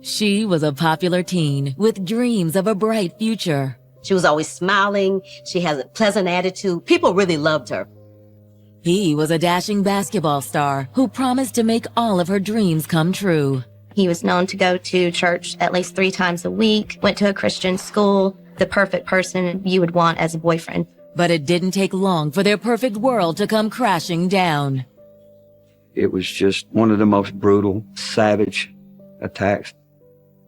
She was a popular teen with dreams of a bright future. She was always smiling. She has a pleasant attitude. People really loved her. He was a dashing basketball star who promised to make all of her dreams come true. He was known to go to church at least 3 times a week, went to a Christian school, the perfect person you would want as a boyfriend. But it didn't take long for their perfect world to come crashing down. It was just one of the most brutal, savage attacks.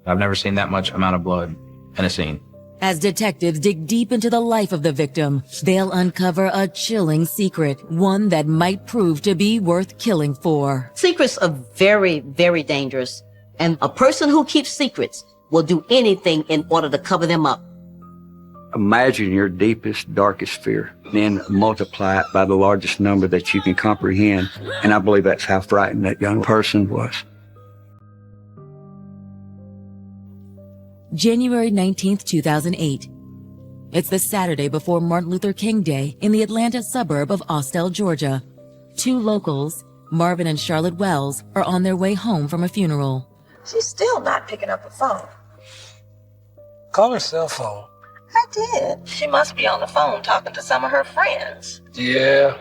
I've never seen that much amount of blood in a scene. As detectives dig deep into the life of the victim, they'll uncover a chilling secret, one that might prove to be worth killing for. Secrets are very, very dangerous. And a person who keeps secrets will do anything in order to cover them up. Imagine your deepest, darkest fear, then multiply it by the largest number that you can comprehend. And I believe that's how frightened that young person was. January 19th, 2008. It's the Saturday before Martin Luther King Day in the Atlanta suburb of Austell, Georgia. 2 locals, Marvin and Charlotte Wells, are on their way home from a funeral. She's still not picking up the phone. Call her cell phone. I did. She must be on the phone talking to some of her friends. Yeah.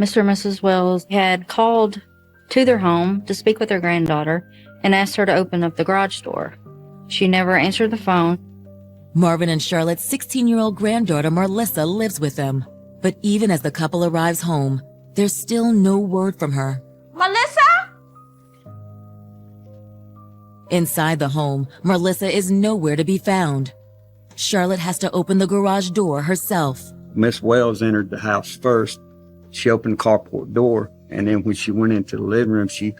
Mr. and Mrs. Wells had called to their home to speak with their granddaughter and asked her to open up the garage door. She never answered the phone. Marvin and Charlotte's 16-year-old granddaughter Marlissa lives with them. But even as the couple arrives home, there's still no word from her. Melissa? Inside the home, Marlissa is nowhere to be found. Charlotte has to open the garage door herself. Miss Wells entered the house first. She opened the carport door, and then when she went into the living room, she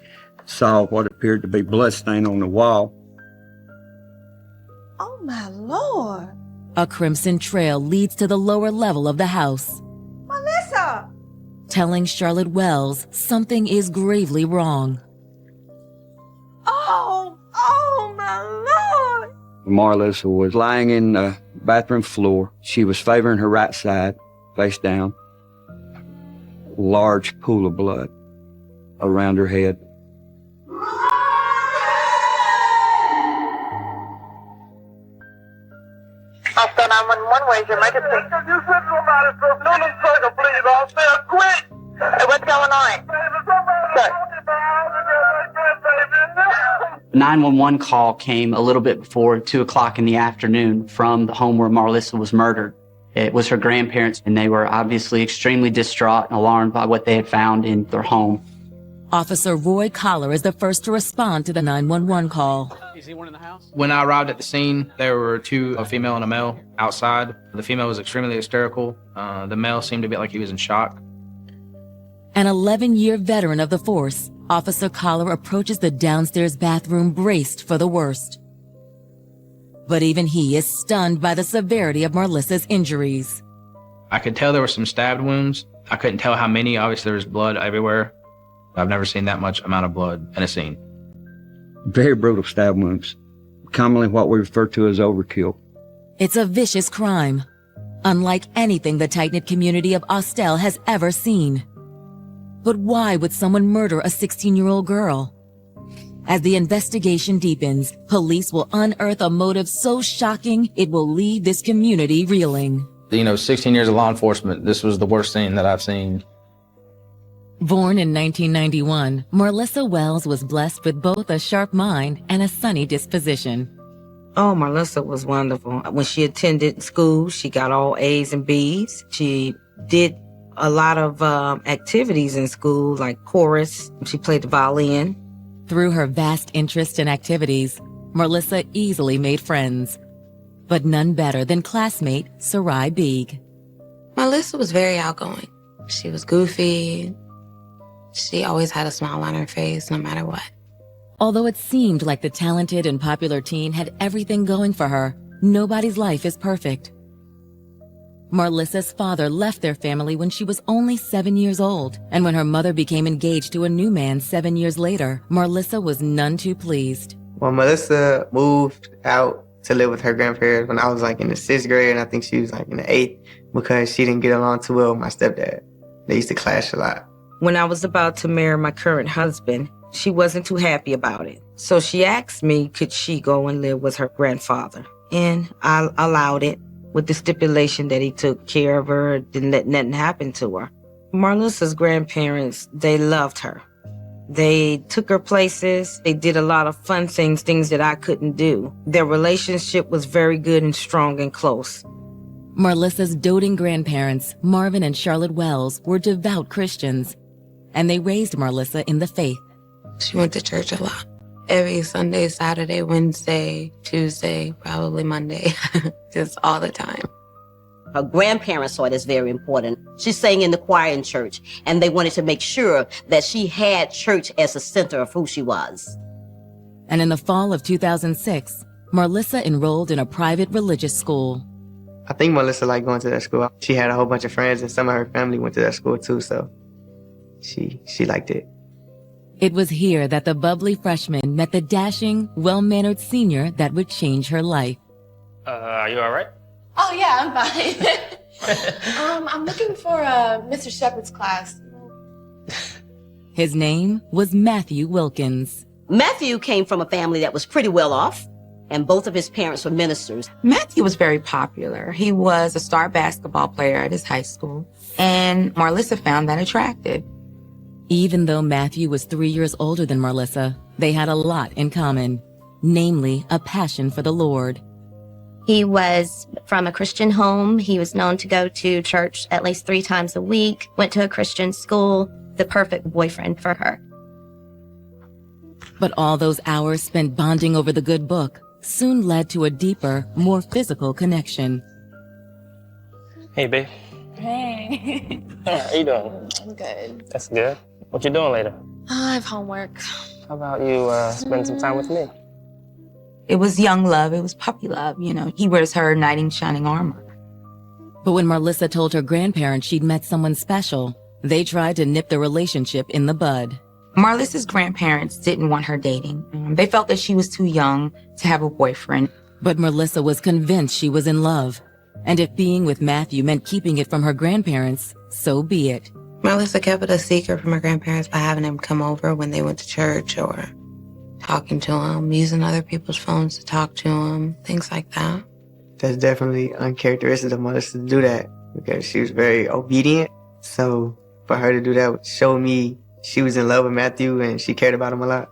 saw what appeared to be bloodstain on the wall. Oh, my Lord. A crimson trail leads to the lower level of the house, Melissa! telling Charlotte Wells something is gravely wrong. Oh, my Lord. Marlissa was lying in the bathroom floor. She was favoring her right side, face down. Large pool of blood around her head. After 911, where's your emergency? You send somebody to Newland Circle, please. I'll stay quick. Hey, what's going on? Sir. 911 call came a little bit before 2 o'clock in the afternoon from the home where Marlissa was murdered. It was her grandparents, and they were obviously extremely distraught and alarmed by what they had found in their home. Officer Roy Collar is the first to respond to the 911 call. Is anyone in the house? When I arrived at the scene, there were 2, a female and a male, outside. The female was extremely hysterical. The male seemed to be like he was in shock. An 11-year veteran of the force, Officer Collar approaches the downstairs bathroom braced for the worst. But even he is stunned by the severity of Marlissa's injuries. I could tell there were some stabbed wounds. I couldn't tell how many. Obviously, there was blood everywhere. I've never seen that much amount of blood in a scene. Very brutal stab wounds, commonly what we refer to as overkill. It's a vicious crime, unlike anything the tight-knit community of Austell has ever seen. But why would someone murder a 16-year-old girl? As the investigation deepens, police will unearth a motive so shocking it will leave this community reeling. 16 years of law enforcement, this was the worst thing that I've seen. Born in 1991, Marlissa Wells was blessed with both a sharp mind and a sunny disposition. Oh, Marlissa was wonderful. When she attended school, she got all A's and B's. She did a lot of activities in school, like chorus. She played the violin. Through her vast interest in activities, Marlissa easily made friends, but none better than classmate Sarai Beeg. Marlissa was very outgoing. She was goofy. She always had a smile on her face, no matter what. Although it seemed like the talented and popular teen had everything going for her, nobody's life is perfect. Marlissa's father left their family when she was only 7 years old, and when her mother became engaged to a new man 7 years later, Marlissa was none too pleased. When Melissa moved out to live with her grandparents when I was in the 6th grade, and I think she was in the 8th, because she didn't get along too well with my stepdad. They used to clash a lot. When I was about to marry my current husband, She wasn't too happy about it. So she asked me, could she go and live with her grandfather? And I allowed it with the stipulation that he took care of her, didn't let nothing happen to her. Marlissa's grandparents, they loved her. They took her places. They did a lot of fun things that I couldn't do. Their relationship was very good and strong and close. Marlissa's doting grandparents, Marvin and Charlotte Wells, were devout Christians, and they raised Marlissa in the faith. She went to church a lot. Every Sunday, Saturday, Wednesday, Tuesday, probably Monday, just all the time. Her grandparents saw it as very important. She sang in the choir in church, and they wanted to make sure that she had church as the center of who she was. And in the fall of 2006, Marlissa enrolled in a private religious school. I think Melissa liked going to that school. She had a whole bunch of friends, and some of her family went to that school too, so she liked it. It was here that the bubbly freshman met the dashing, well-mannered senior that would change her life. Are you all right? Oh, yeah, I'm fine. I'm looking for Mr. Shepard's class. His name was Matthew Wilkins. Matthew came from a family that was pretty well off, and both of his parents were ministers. Matthew was very popular. He was a star basketball player at his high school, and Marlissa found that attractive. Even though Matthew was 3 years older than Marlissa, they had a lot in common, namely a passion for the Lord. He was from a Christian home. He was known to go to church at least 3 times a week, went to a Christian school, the perfect boyfriend for her. But all those hours spent bonding over the good book soon led to a deeper, more physical connection. Hey, babe. Hey. How you doing? I'm good. That's good. What you doing later? I have homework. How about you spend some time with me? It was young love. It was puppy love. You know, he wears her knight in shining armor. But when Marlissa told her grandparents she'd met someone special, they tried to nip the relationship in the bud. Marlissa's grandparents didn't want her dating. They felt that she was too young to have a boyfriend. But Marlissa was convinced she was in love. And if being with Matthew meant keeping it from her grandparents, so be it. Marlissa kept it a secret from her grandparents by having them come over when they went to church or talking to them, using other people's phones to talk to them, things like that. That's definitely uncharacteristic of Melissa to do that because she was very obedient. So for her to do that showed me she was in love with Matthew and she cared about him a lot.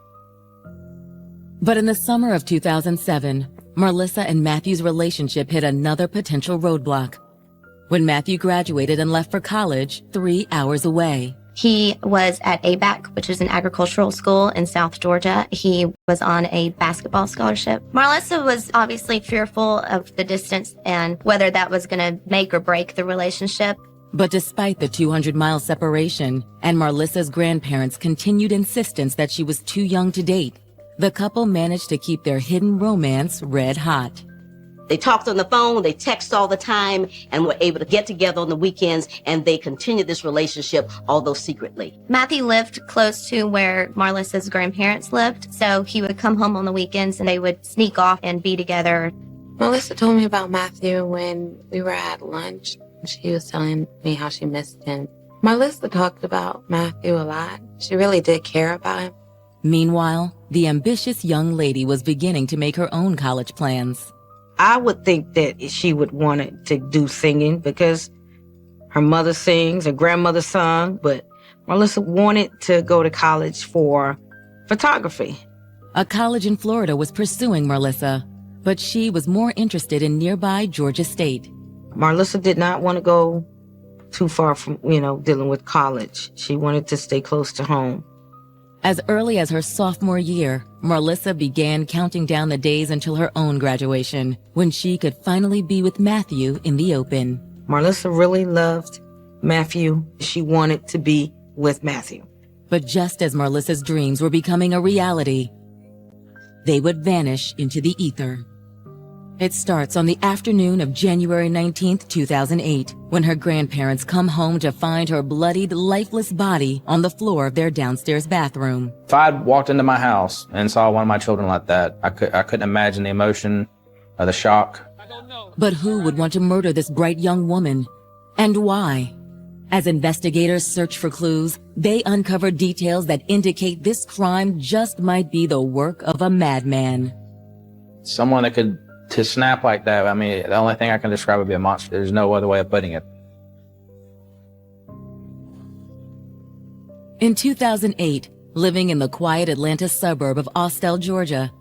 But in the summer of 2007, Marlissa and Matthew's relationship hit another potential roadblock. When Matthew graduated and left for college 3 hours away. He was at ABAC, which is an agricultural school in South Georgia. He was on a basketball scholarship. Marlissa was obviously fearful of the distance and whether that was going to make or break the relationship. But despite the 200-mile separation and Marlissa's grandparents' continued insistence that she was too young to date, the couple managed to keep their hidden romance red hot. They talked on the phone, they text all the time, and were able to get together on the weekends, and they continued this relationship, although secretly. Matthew lived close to where Marlissa's grandparents lived, so he would come home on the weekends and they would sneak off and be together. Melissa told me about Matthew when we were at lunch. She was telling me how she missed him. Marlissa talked about Matthew a lot. She really did care about him. Meanwhile, the ambitious young lady was beginning to make her own college plans. I would think that she would want to do singing because her mother sings, her grandmother sung, but Marlissa wanted to go to college for photography. A college in Florida was pursuing Marlissa, but she was more interested in nearby Georgia State. Marlissa did not want to go too far from, dealing with college. She wanted to stay close to home. As early as her sophomore year, Marlissa began counting down the days until her own graduation, when she could finally be with Matthew in the open. Marlissa really loved Matthew. She wanted to be with Matthew. But just as Marlissa's dreams were becoming a reality, they would vanish into the ether. It starts on the afternoon of January 19th, 2008, when her grandparents come home to find her bloodied, lifeless body on the floor of their downstairs bathroom. If I'd walked into my house and saw one of my children like that, I couldn't imagine the emotion, the shock. But who would want to murder this bright young woman? And why? As investigators search for clues, they uncover details that indicate this crime just might be the work of a madman. Someone that could to snap like that, I mean, the only thing I can describe would be a monster. There's no other way of putting it. In 2008, living in the quiet Atlanta suburb of Austell, Georgia,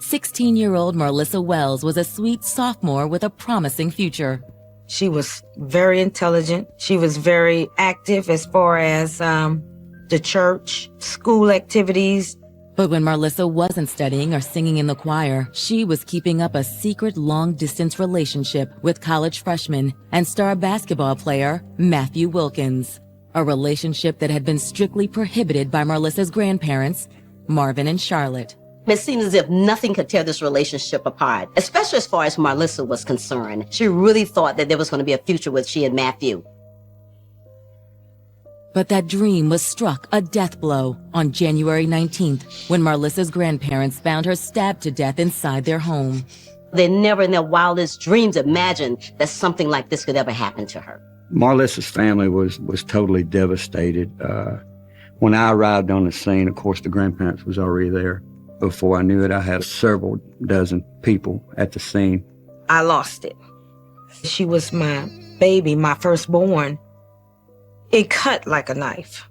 16-year-old Marlissa Wells was a sweet sophomore with a promising future. She was very intelligent. She was very active as far as the church, school activities. But when Marlissa wasn't studying or singing in the choir, she was keeping up a secret long-distance relationship with college freshman and star basketball player Matthew Wilkins, a relationship that had been strictly prohibited by Marlissa's grandparents, Marvin and Charlotte. It seemed as if nothing could tear this relationship apart, especially as far as Marlissa was concerned. She really thought that there was going to be a future with she and Matthew. But that dream was struck a death blow on January 19th when Marlissa's grandparents found her stabbed to death inside their home. They never in their wildest dreams imagined that something like this could ever happen to her. Marlissa's family was totally devastated. When I arrived on the scene, of course, the grandparents was already there. Before I knew it, I had several dozen people at the scene. I lost it. She was my baby, my firstborn. It cut like a knife.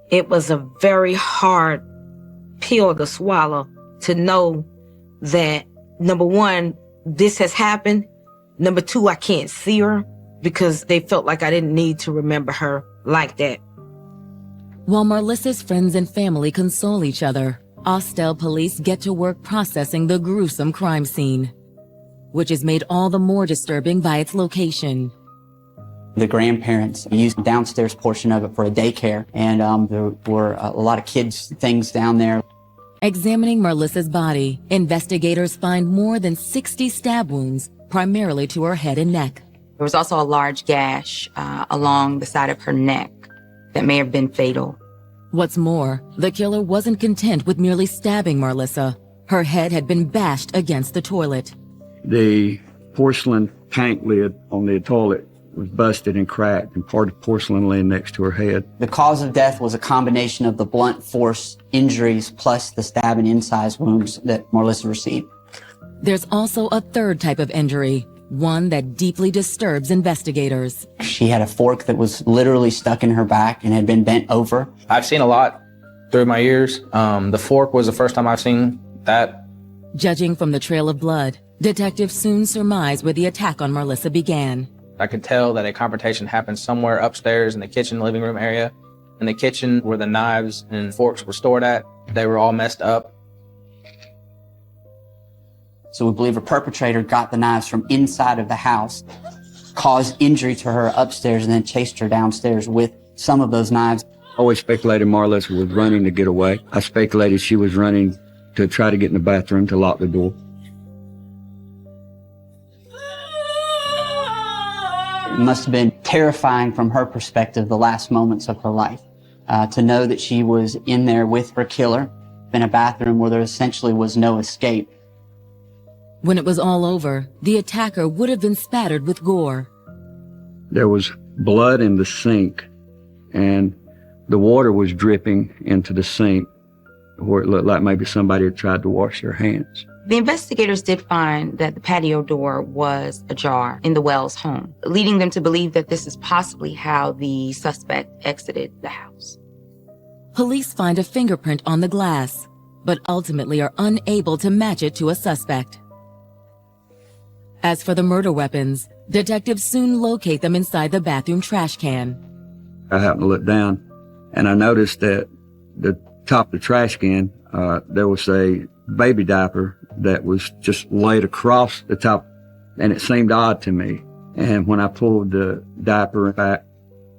It was a very hard pill to swallow to know that, number one, this has happened. Number two, I can't see her because they felt like I didn't need to remember her like that. While Marlissa's friends and family console each other, Austell police get to work processing the gruesome crime scene, which is made all the more disturbing by its location. The grandparents used the downstairs portion of it for a daycare, and there were a lot of kids' things down there. Examining Marlissa's body, investigators find more than 60 stab wounds, primarily to her head and neck. There was also a large gash along the side of her neck that may have been fatal. What's more, the killer wasn't content with merely stabbing Marlissa. Her head had been bashed against the toilet. The porcelain tank lid on the toilet was busted and cracked, and part of porcelain lay next to her head. The cause of death was a combination of the blunt force injuries plus the stab and incise wounds that Marlissa received. There's also a third type of injury, one that deeply disturbs investigators. She had a fork that was literally stuck in her back and had been bent over. I've seen a lot through my years. The fork was the first time I've seen that. Judging from the trail of blood, detectives soon surmise where the attack on Marlissa began. I could tell that a confrontation happened somewhere upstairs in the kitchen living room area. In the kitchen where the knives and forks were stored at, they were all messed up. So we believe a perpetrator got the knives from inside of the house, caused injury to her upstairs, and then chased her downstairs with some of those knives. I always speculated Marlissa was running to get away. I speculated she was running to try to get in the bathroom to lock the door. It must have been terrifying from her perspective, the last moments of her life, to know that she was in there with her killer in a bathroom where there essentially was no escape. When it was all over, the attacker would have been spattered with gore. There was blood in the sink, and the water was dripping into the sink where it looked like maybe somebody had tried to wash their hands. The investigators did find that the patio door was ajar in the Wells home, leading them to believe that this is possibly how the suspect exited the house. Police find a fingerprint on the glass, but ultimately are unable to match it to a suspect. As for the murder weapons, detectives soon locate them inside the bathroom trash can. I happened to look down, and I noticed that the top of the trash can, there was a baby diaper that was just laid across the top, and it seemed odd to me. And when I pulled the diaper back,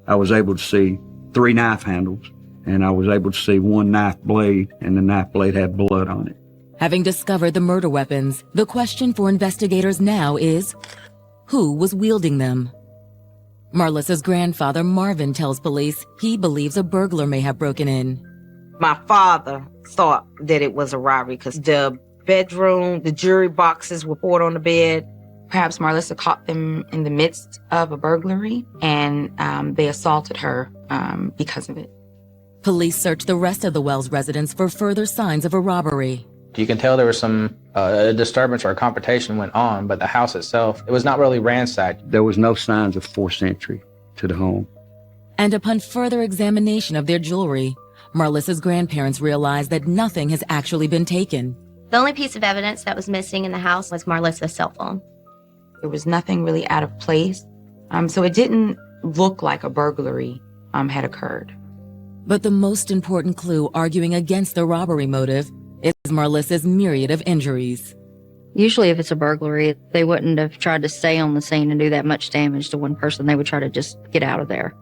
I was able to see 3 knife handles, and I was able to see 1 knife blade, and the knife blade had blood on it. Having discovered the murder weapons, the question for investigators now is, who was wielding them? Marlissa's grandfather, Marvin, tells police he believes a burglar may have broken in. My father thought that it was a robbery because the bedroom, the jury boxes were poured on the bed. Perhaps Marlissa caught them in the midst of a burglary and they assaulted her because of it. Police searched the rest of the Wells residence for further signs of a robbery. You can tell there was some a disturbance or a confrontation went on, but the house itself, it was not really ransacked. There was no signs of forced entry to the home. And upon further examination of their jewelry, Marlissa's grandparents realized that nothing has actually been taken. The only piece of evidence that was missing in the house was Marlissa's cell phone. There was nothing really out of place, so it didn't look like a burglary had occurred. But the most important clue arguing against the robbery motive is Marlissa's myriad of injuries. Usually if it's a burglary, they wouldn't have tried to stay on the scene and do that much damage to one person. They would try to just get out of there.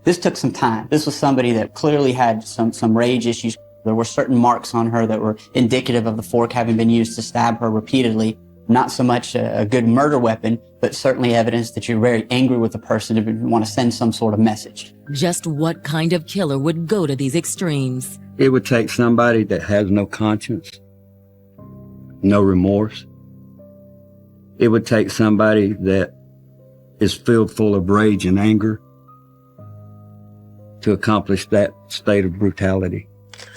This took some time. This was somebody that clearly had some rage issues. There were certain marks on her that were indicative of the fork having been used to stab her repeatedly. Not so much a good murder weapon, but certainly evidence that you're very angry with the person and want to send some sort of message. Just what kind of killer would go to these extremes? It would take somebody that has no conscience, no remorse. It would take somebody that is filled full of rage and anger to accomplish that state of brutality.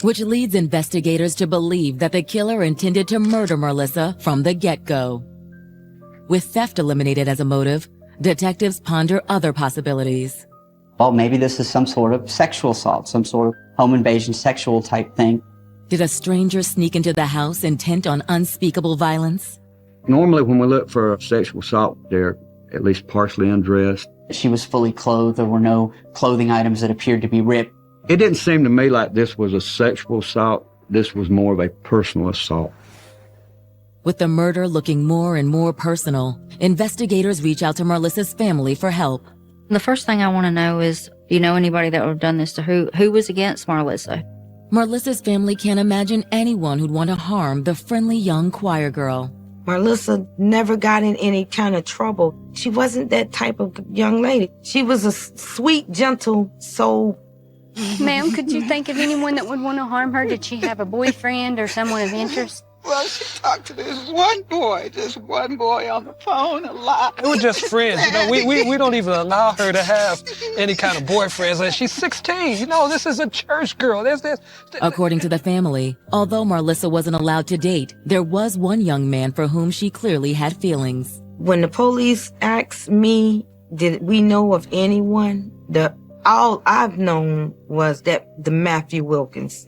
Which leads investigators to believe that the killer intended to murder Marlissa from the get-go. With theft eliminated as a motive, detectives ponder other possibilities. Well, maybe this is some sort of sexual assault, some sort of home invasion, sexual type thing. Did a stranger sneak into the house intent on unspeakable violence? Normally when we look for a sexual assault, they're at least partially undressed. She was fully clothed. There were no clothing items that appeared to be ripped. It didn't seem to me like this was a sexual assault. This was more of a personal assault. With the murder looking more and more personal, investigators reach out to Marlissa's family for help. The first thing I want to know is, do you know anybody that would have done this to who was against Marlissa? Marlissa's family can't imagine anyone who'd want to harm the friendly young choir girl. Marlissa never got in any kind of trouble. She wasn't that type of young lady. She was a sweet, gentle soul. Ma'am, could you think of anyone that would want to harm her? Did she have a boyfriend or someone of interest? Well, she talked to this one boy on the phone a lot. They were just friends, you know. We don't even allow her to have any kind of boyfriends. And she's 16, you know, this is a church girl. According to the family, although Marlissa wasn't allowed to date, there was one young man for whom she clearly had feelings. When the police asked me, did we know of anyone, all I've known was that the Matthew Wilkins.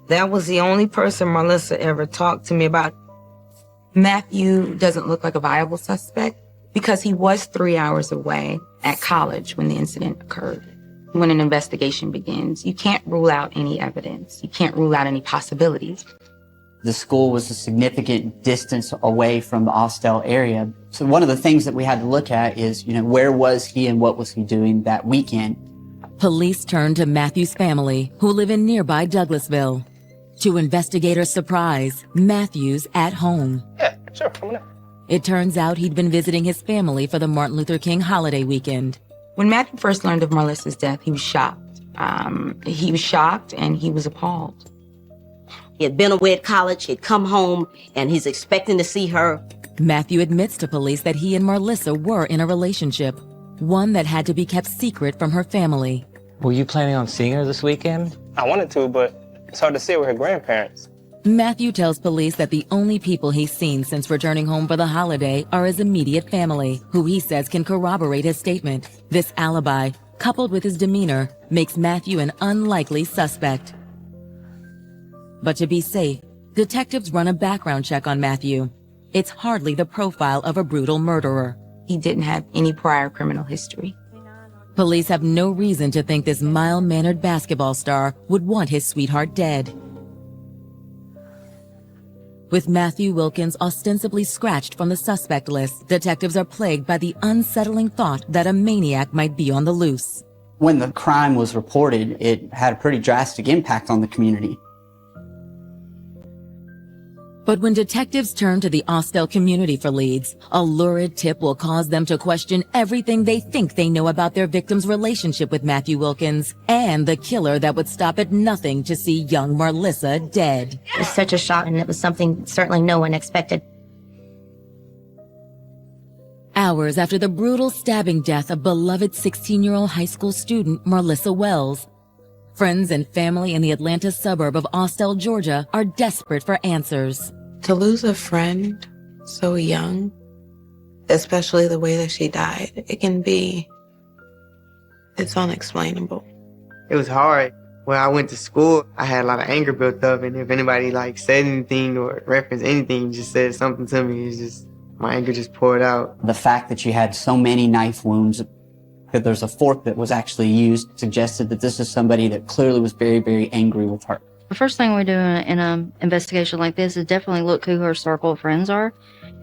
That was the only person Marlissa ever talked to me about. Matthew doesn't look like a viable suspect because he was 3 hours away at college when the incident occurred. When an investigation begins, you can't rule out any evidence. You can't rule out any possibilities. The school was a significant distance away from the Austell area. So one of the things that we had to look at is, you know, where was he and what was he doing that weekend? Police turned to Matthew's family, who live in nearby Douglasville. To investigators' surprise, Matthew's at home. Yeah, sure, come on in. It turns out he'd been visiting his family for the Martin Luther King holiday weekend. When Matthew first learned of Marlissa's death, he was shocked. He was shocked and he was appalled. He had been away at college, he'd come home, and he's expecting to see her. Matthew admits to police that he and Marlissa were in a relationship, one that had to be kept secret from her family. Were you planning on seeing her this weekend? I wanted to, but it's hard to see her with her grandparents. Matthew tells police that the only people he's seen since returning home for the holiday are his immediate family, who he says can corroborate his statement. This alibi, coupled with his demeanor, makes Matthew an unlikely suspect. But to be safe, detectives run a background check on Matthew. It's hardly the profile of a brutal murderer. He didn't have any prior criminal history. Police have no reason to think this mild-mannered basketball star would want his sweetheart dead. With Matthew Wilkins ostensibly scratched from the suspect list, detectives are plagued by the unsettling thought that a maniac might be on the loose. When the crime was reported, it had a pretty drastic impact on the community. But when detectives turn to the Austell community for leads, a lurid tip will cause them to question everything they think they know about their victim's relationship with Matthew Wilkins and the killer that would stop at nothing to see young Marlissa dead. It was such a shock, and it was something certainly no one expected. Hours after the brutal stabbing death of beloved 16-year-old high school student Marlissa Wells, friends and family in the Atlanta suburb of Austell, Georgia, are desperate for answers. To lose a friend so young, especially the way that she died, it's unexplainable. It was hard. When I went to school, I had a lot of anger built up, and if anybody said anything or referenced anything, just said something to me, my anger just poured out. The fact that she had so many knife wounds, that there's a fork that was actually used, suggested that this is somebody that clearly was very, very angry with her. The first thing we do in an investigation like this is definitely look who her circle of friends are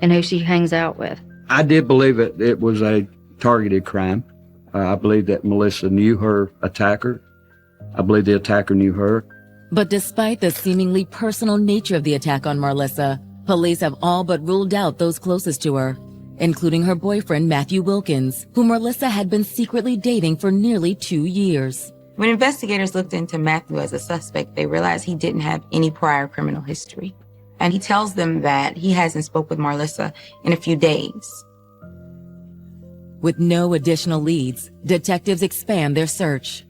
and who she hangs out with. I did believe it was a targeted crime. I believe that Melissa knew her attacker. I believe the attacker knew her. But despite the seemingly personal nature of the attack on Marlissa, police have all but ruled out those closest to her, including her boyfriend Matthew Wilkins, who Marlissa had been secretly dating for nearly 2 years. When investigators looked into Matthew as a suspect, they realized he didn't have any prior criminal history. And he tells them that he hasn't spoke with Marlissa in a few days. With no additional leads, detectives expand their search.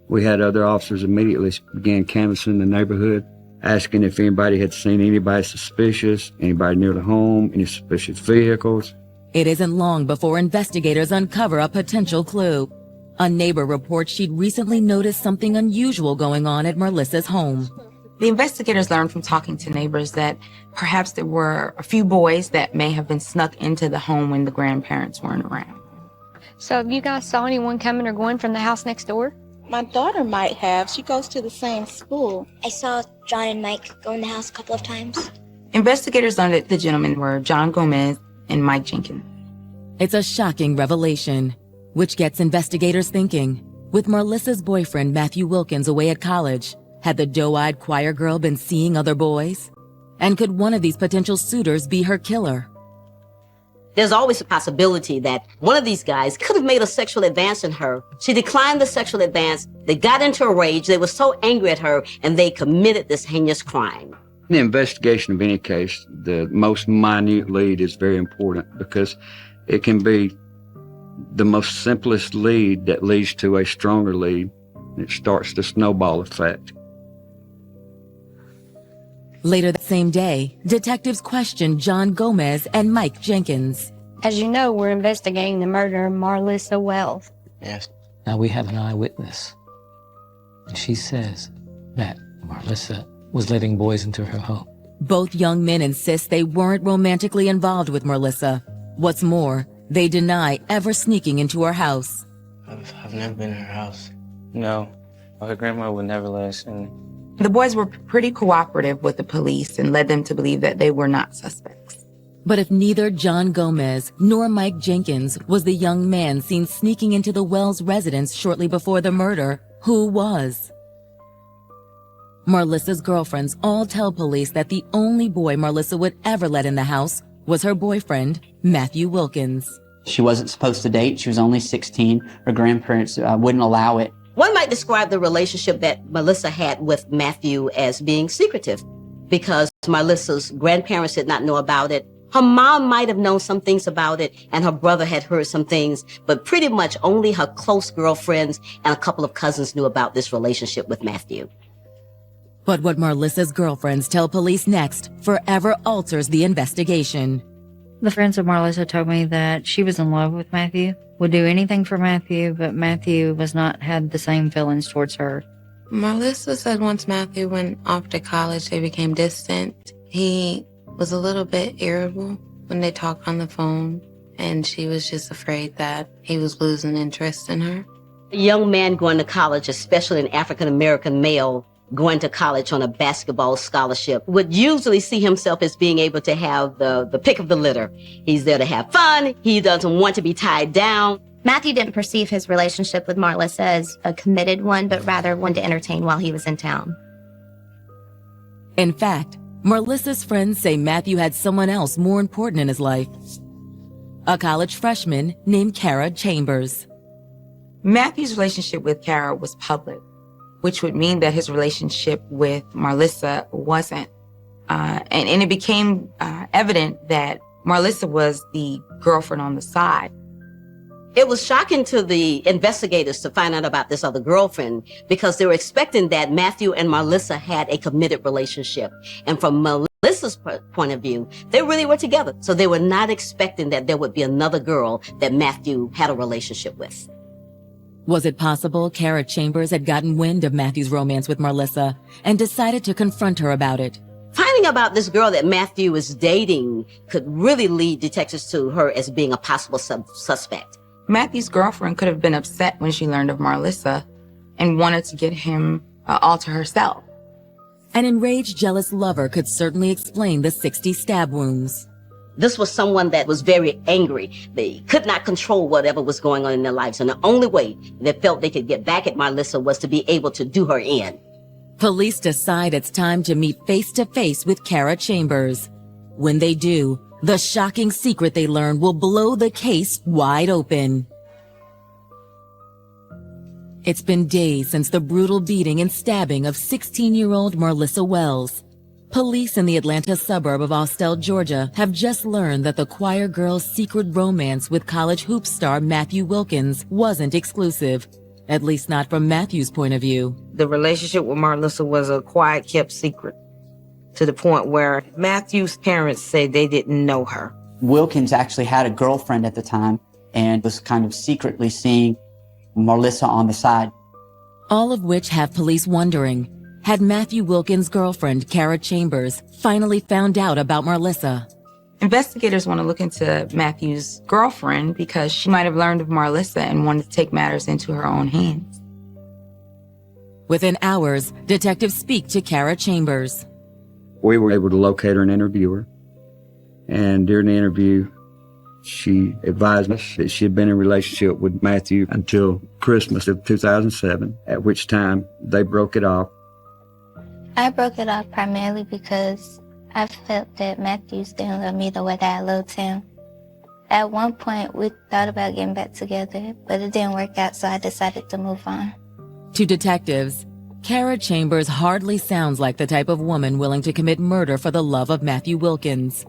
We had other officers immediately began canvassing the neighborhood, asking if anybody had seen anybody suspicious, anybody near the home, any suspicious vehicles. It isn't long before investigators uncover a potential clue. A neighbor reports she'd recently noticed something unusual going on at Marlissa's home. The investigators learned from talking to neighbors that perhaps there were a few boys that may have been snuck into the home when the grandparents weren't around. So have you guys saw anyone coming or going from the house next door? My daughter might have. She goes to the same school. I saw John and Mike go in the house a couple of times. Investigators learned that the gentlemen were John Gomez and Mike Jenkins. It's a shocking revelation, which gets investigators thinking. With Marlissa's boyfriend Matthew Wilkins away at college, had the doe-eyed choir girl been seeing other boys? And could one of these potential suitors be her killer? There's always a possibility that one of these guys could have made a sexual advance in her. She declined the sexual advance. They got into a rage. They were so angry at her, and they committed this heinous crime. In the investigation of any case, the most minute lead is very important because it can be the most simplest lead that leads to a stronger lead. It starts the snowball effect. Later that same day, detectives questioned John Gomez and Mike Jenkins. As you know, we're investigating the murder of Marlissa Wells. Yes. Now we have an eyewitness. And she says that Marlissa was letting boys into her home. Both young men insist they weren't romantically involved with Marlissa. What's more, they deny ever sneaking into her house. I've never been in her house. No. Her grandma would never let us in. The boys were pretty cooperative with the police and led them to believe that they were not suspects. But if neither John Gomez nor Mike Jenkins was the young man seen sneaking into the Wells residence shortly before the murder, who was? Marlissa's girlfriends all tell police that the only boy Marlissa would ever let in the house was her boyfriend, Matthew Wilkins. She wasn't supposed to date. She was only 16. Her grandparents wouldn't allow it. One might describe the relationship that Melissa had with Matthew as being secretive because Marlissa's grandparents did not know about it. Her mom might have known some things about it, and her brother had heard some things, but pretty much only her close girlfriends and a couple of cousins knew about this relationship with Matthew. But what Marlissa's girlfriends tell police next forever alters the investigation. The friends of Marlissa told me that she was in love with Matthew, would do anything for Matthew, but Matthew had the same feelings towards her. Marlissa said once Matthew went off to college, they became distant. He was a little bit irritable when they talked on the phone, and she was just afraid that he was losing interest in her. A young man going to college, especially an African-American male, going to college on a basketball scholarship, would usually see himself as being able to have the pick of the litter. He's there to have fun. He doesn't want to be tied down. Matthew didn't perceive his relationship with Marlissa as a committed one, but rather one to entertain while he was in town. In fact, Marlissa's friends say Matthew had someone else more important in his life. A college freshman named Kara Chambers. Matthew's relationship with Kara was public, which would mean that his relationship with Marlissa wasn't. And it became evident that Marlissa was the girlfriend on the side. It was shocking to the investigators to find out about this other girlfriend because they were expecting that Matthew and Marlissa had a committed relationship. And from Melissa's point of view, they really were together. So they were not expecting that there would be another girl that Matthew had a relationship with. Was it possible Kara Chambers had gotten wind of Matthew's romance with Marlissa and decided to confront her about it? Finding about this girl that Matthew is dating could really lead detectives to her as being a possible suspect. Matthew's girlfriend could have been upset when she learned of Marlissa and wanted to get him all to herself. An enraged, jealous lover could certainly explain the 60 stab wounds. This was someone that was very angry. They could not control whatever was going on in their lives, and the only way they felt they could get back at Marlissa was to be able to do her in. Police decide it's time to meet face-to-face with Kara Chambers. When they do, the shocking secret they learn will blow the case wide open. It's been days since the brutal beating and stabbing of 16-year-old Marlissa Wells. Police in the Atlanta suburb of Austell, Georgia, have just learned that the choir girl's secret romance with college hoop star Matthew Wilkins wasn't exclusive, at least not from Matthew's point of view. The relationship with Marlissa was a quiet, kept secret, to the point where Matthew's parents say they didn't know her. Wilkins actually had a girlfriend at the time and was kind of secretly seeing Marlissa on the side. All of which have police wondering, had Matthew Wilkins' girlfriend, Kara Chambers, finally found out about Marlissa? Investigators want to look into Matthew's girlfriend because she might have learned of Marlissa and wanted to take matters into her own hands. Within hours, detectives speak to Kara Chambers. We were able to locate her and interview her. And during the interview, she advised us that she had been in a relationship with Matthew until Christmas of 2007, at which time they broke it off. I broke it off primarily because I felt that Matthews didn't love me the way that I loved him. At one point, we thought about getting back together, but it didn't work out, so I decided to move on. To detectives, Kara Chambers hardly sounds like the type of woman willing to commit murder for the love of Matthew Wilkins.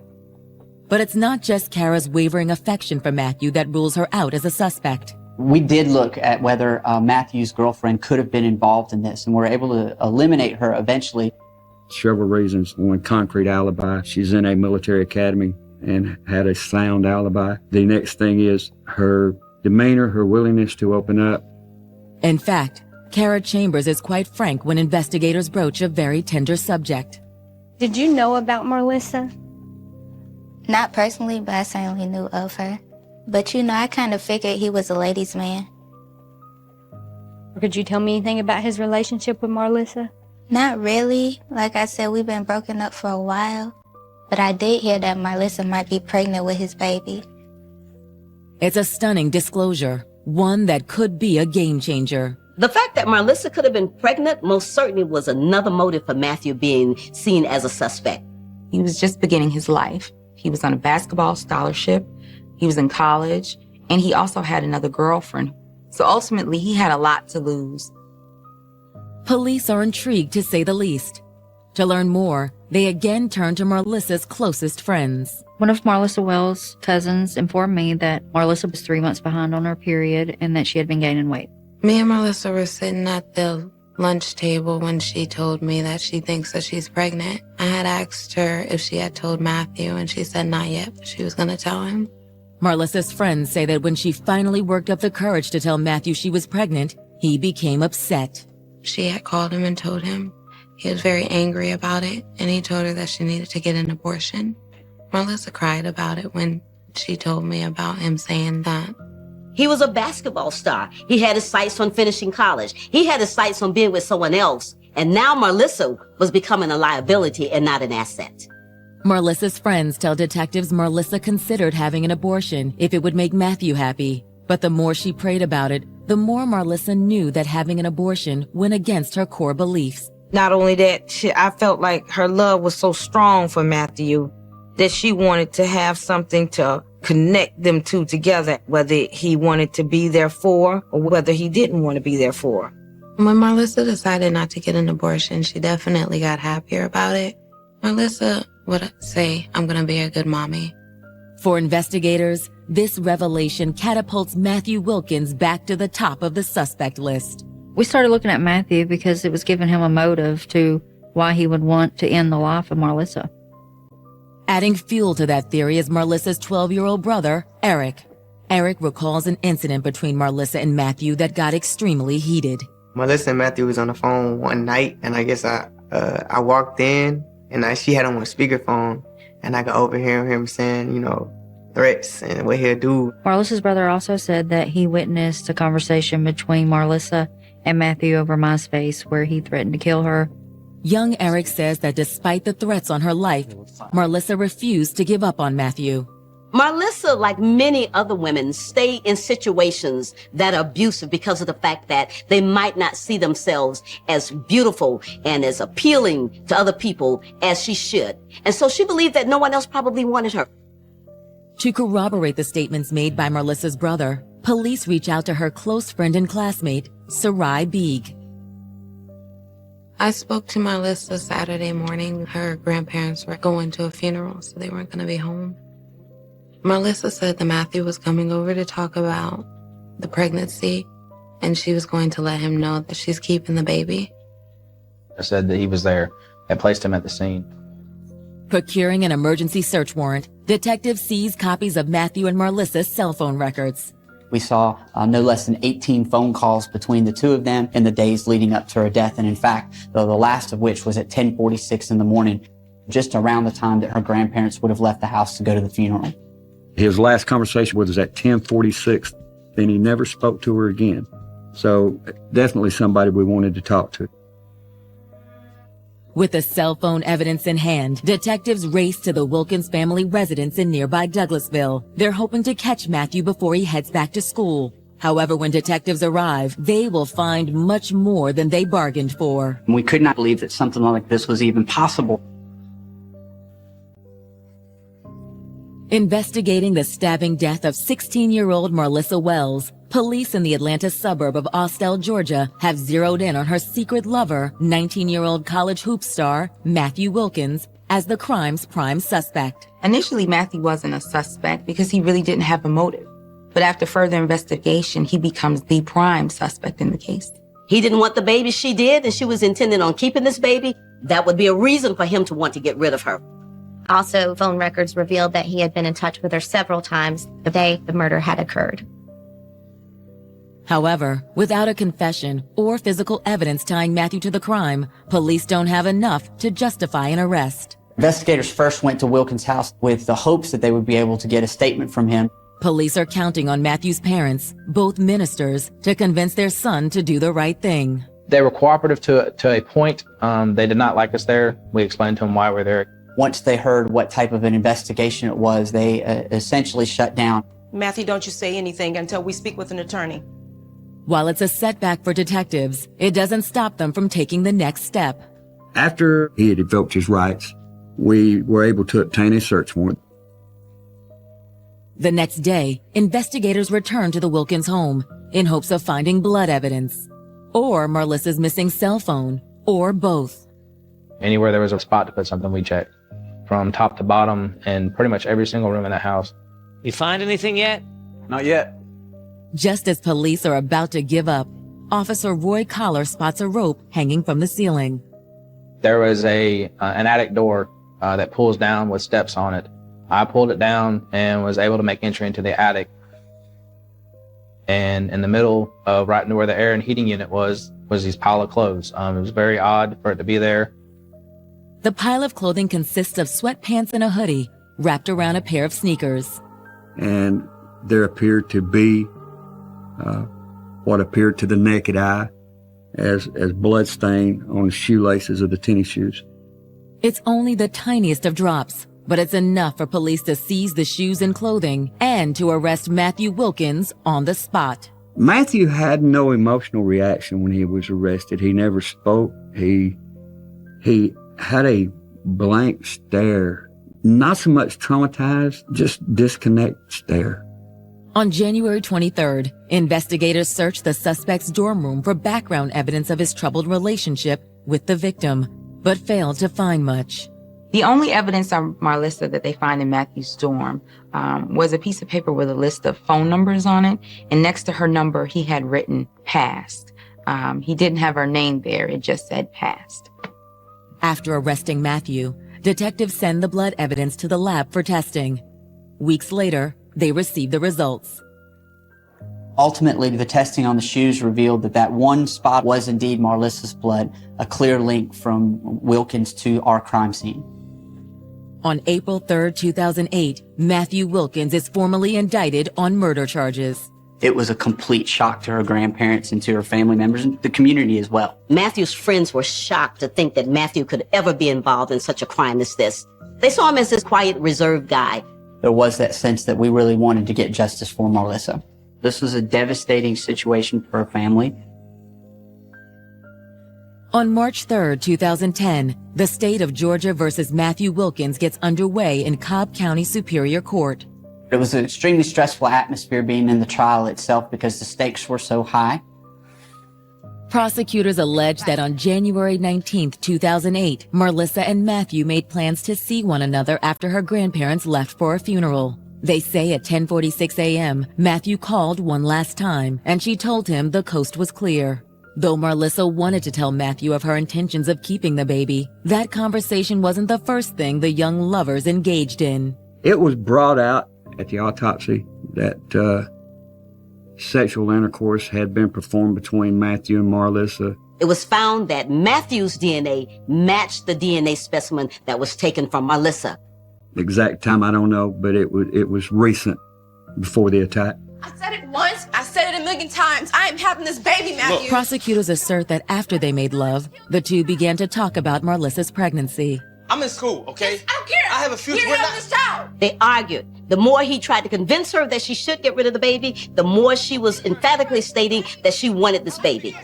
But it's not just Kara's wavering affection for Matthew that rules her out as a suspect. We did look at whether Matthew's girlfriend could have been involved in this, and we're able to eliminate her eventually. Several reasons. One, concrete alibi. She's in a military academy and had a sound alibi. The next thing is her demeanor, her willingness to open up. In fact, Kara Chambers is quite frank when investigators broach a very tender subject. Did you know about Marlissa? Not personally, but I certainly knew of her. But I kind of figured he was a ladies' man. Could you tell me anything about his relationship with Marlissa? Not really. Like I said, we've been broken up for a while. But I did hear that Marlissa might be pregnant with his baby. It's a stunning disclosure, one that could be a game changer. The fact that Marlissa could have been pregnant most certainly was another motive for Matthew being seen as a suspect. He was just beginning his life. He was on a basketball scholarship. He was in college, and he also had another girlfriend. So ultimately, he had a lot to lose. Police are intrigued, to say the least. To learn more, they again turn to Marlissa's closest friends. One of Marlissa Wells' cousins informed me that Marlissa was 3 months behind on her period and that she had been gaining weight. Me and Marlissa were sitting at the lunch table when she told me that she thinks that she's pregnant. I had asked her if she had told Matthew, and she said not yet, but she was going to tell him. Marlissa's friends say that when she finally worked up the courage to tell Matthew she was pregnant, he became upset. She had called him and told him. He was very angry about it, and he told her that she needed to get an abortion. Marlissa cried about it when she told me about him saying that. He was a basketball star. He had his sights on finishing college. He had his sights on being with someone else. And now Marlissa was becoming a liability and not an asset. Marlissa's friends tell detectives Marlissa considered having an abortion if it would make Matthew happy. But the more she prayed about it, the more Marlissa knew that having an abortion went against her core beliefs. Not only that, I felt like her love was so strong for Matthew that she wanted to have something to connect them two together, whether he wanted to be there for or whether he didn't want to be there for. When Marlissa decided not to get an abortion, she definitely got happier about it. Marlissa would say, I'm going to be a good mommy. For investigators, this revelation catapults Matthew Wilkins back to the top of the suspect list. We started looking at Matthew because it was giving him a motive to why he would want to end the life of Marlissa. Adding fuel to that theory is Marlissa's 12-year-old brother, Eric. Eric recalls an incident between Marlissa and Matthew that got extremely heated. Marlissa and Matthew was on the phone one night, and I guess I walked in, and she had on a speakerphone, and I could overhear him saying, threats and what he'll do. Marlissa's brother also said that he witnessed a conversation between Marlissa and Matthew over MySpace where he threatened to kill her. Young Eric says that despite the threats on her life, Marlissa refused to give up on Matthew. Marlissa, like many other women, stay in situations that are abusive because of the fact that they might not see themselves as beautiful and as appealing to other people as she should. And so she believed that no one else probably wanted her. To corroborate the statements made by Marlissa's brother, police reach out to her close friend and classmate, Sarai Beeg. I spoke to Marlissa Saturday morning. Her grandparents were going to a funeral, so they weren't going to be home. Marlissa said that Matthew was coming over to talk about the pregnancy, and she was going to let him know that she's keeping the baby. I said that he was there. I placed him at the scene. Procuring an emergency search warrant, detectives seized copies of Matthew and Marlissa's cell phone records. We saw no less than 18 phone calls between the two of them in the days leading up to her death. And in fact, the last of which was at 10:46 in the morning, just around the time that her grandparents would have left the house to go to the funeral. His last conversation with us at 10:46, then he never spoke to her again. So definitely somebody we wanted to talk to. With the cell phone evidence in hand, detectives race to the Wilkins family residence in nearby Douglasville. They're hoping to catch Matthew before he heads back to school. However, when detectives arrive, they will find much more than they bargained for. We could not believe that something like this was even possible. Investigating the stabbing death of 16-year-old Marlissa Wells, police in the Atlanta suburb of Austell, Georgia, have zeroed in on her secret lover, 19-year-old college hoop star Matthew Wilkins, as the crime's prime suspect. Initially, Matthew wasn't a suspect because he really didn't have a motive. But after further investigation, he becomes the prime suspect in the case. He didn't want the baby, she did, and she was intending on keeping this baby. That would be a reason for him to want to get rid of her. Also, phone records revealed that he had been in touch with her several times the day the murder had occurred. However, without a confession or physical evidence tying Matthew to the crime, police don't have enough to justify an arrest. Investigators first went to Wilkins' house with the hopes that they would be able to get a statement from him. Police are counting on Matthew's parents, both ministers, to convince their son to do the right thing. They were cooperative to a point. They did not like us there. We explained to them why we're there. Once they heard what type of an investigation it was, they essentially shut down. Matthew, don't you say anything until we speak with an attorney. While it's a setback for detectives, it doesn't stop them from taking the next step. After he had invoked his rights, we were able to obtain a search warrant. The next day, investigators returned to the Wilkins home in hopes of finding blood evidence, or Marlissa's missing cell phone, or both. Anywhere there was a spot to put something, we checked. From top to bottom, and pretty much every single room in that house. You find anything yet? Not yet. Just as police are about to give up, Officer Roy Collar spots a rope hanging from the ceiling. There was an attic door that pulls down with steps on it. I pulled it down and was able to make entry into the attic. And in the middle of right where the air and heating unit was these pile of clothes. It was very odd for it to be there. The pile of clothing consists of sweatpants and a hoodie wrapped around a pair of sneakers. And there appeared to be what appeared to the naked eye as blood stain on the shoelaces of the tennis shoes. It's only the tiniest of drops, but it's enough for police to seize the shoes and clothing and to arrest Matthew Wilkins on the spot. Matthew had no emotional reaction when he was arrested. He never spoke. He had a blank stare, not so much traumatized, just disconnect stare. On January 23rd, investigators searched the suspect's dorm room for background evidence of his troubled relationship with the victim, but failed to find much. The only evidence on Marlissa that they find in Matthew's dorm was a piece of paper with a list of phone numbers on it. And next to her number, he had written passed. He didn't have her name there. It just said passed. After arresting Matthew, detectives send the blood evidence to the lab for testing. Weeks later, they receive the results. Ultimately, the testing on the shoes revealed that one spot was indeed Marlissa's blood, a clear link from Wilkins to our crime scene. On April 3, 2008, Matthew Wilkins is formally indicted on murder charges. It was a complete shock to her grandparents and to her family members and the community as well. Matthew's friends were shocked to think that Matthew could ever be involved in such a crime as this. They saw him as this quiet, reserved guy. There was that sense that we really wanted to get justice for Marlissa. This was a devastating situation for her family. On March 3, 2010, the state of Georgia versus Matthew Wilkins gets underway in Cobb County Superior Court. It was an extremely stressful atmosphere being in the trial itself because the stakes were so high. Prosecutors allege that on January 19, 2008, Marlissa and Matthew made plans to see one another after her grandparents left for a funeral. They say at 10:46 a.m., Matthew called one last time, and she told him the coast was clear. Though Marlissa wanted to tell Matthew of her intentions of keeping the baby, that conversation wasn't the first thing the young lovers engaged in. It was brought out at the autopsy that sexual intercourse had been performed between Matthew and Marlissa. It was found that Matthew's DNA matched the DNA specimen that was taken from Marlissa. The exact time, I don't know, but it was recent, before the attack. I said it once, I said it a million times. I am having this baby, Matthew. Prosecutors assert that after they made love, the two began to talk about Marlissa's pregnancy. I'm in school, okay? I don't care. I have a future. You're having this child. They argued. The more he tried to convince her that she should get rid of the baby, the more she was emphatically stating that she wanted this baby.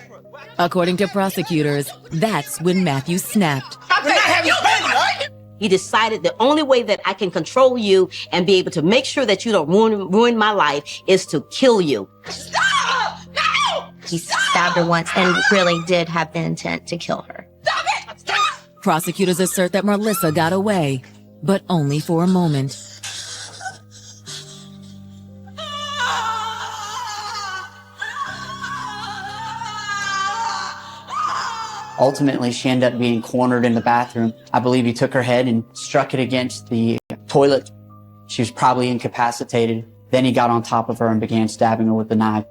According to prosecutors, that's when Matthew snapped. We're not having this baby, right? He decided the only way that I can control you and be able to make sure that you don't ruin my life is to kill you. Stop! No! He stabbed her once and really did have the intent to kill her. Stop it! Stop! Prosecutors assert that Marlissa got away, but only for a moment. Ultimately, she ended up being cornered in the bathroom. I believe he took her head and struck it against the toilet. She was probably incapacitated. Then he got on top of her and began stabbing her with a knife.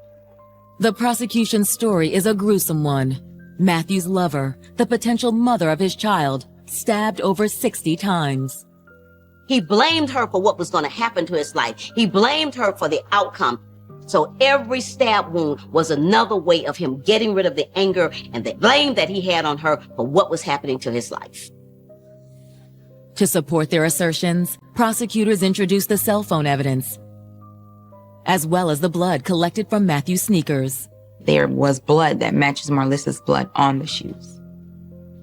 The prosecution's story is a gruesome one. Matthew's lover, the potential mother of his child, stabbed over 60 times. He blamed her for what was going to happen to his life. He blamed her for the outcome. So every stab wound was another way of him getting rid of the anger and the blame that he had on her for what was happening to his life. To support their assertions, prosecutors introduced the cell phone evidence, as well as the blood collected from Matthew's sneakers. There was blood that matches Marlissa's blood on the shoes.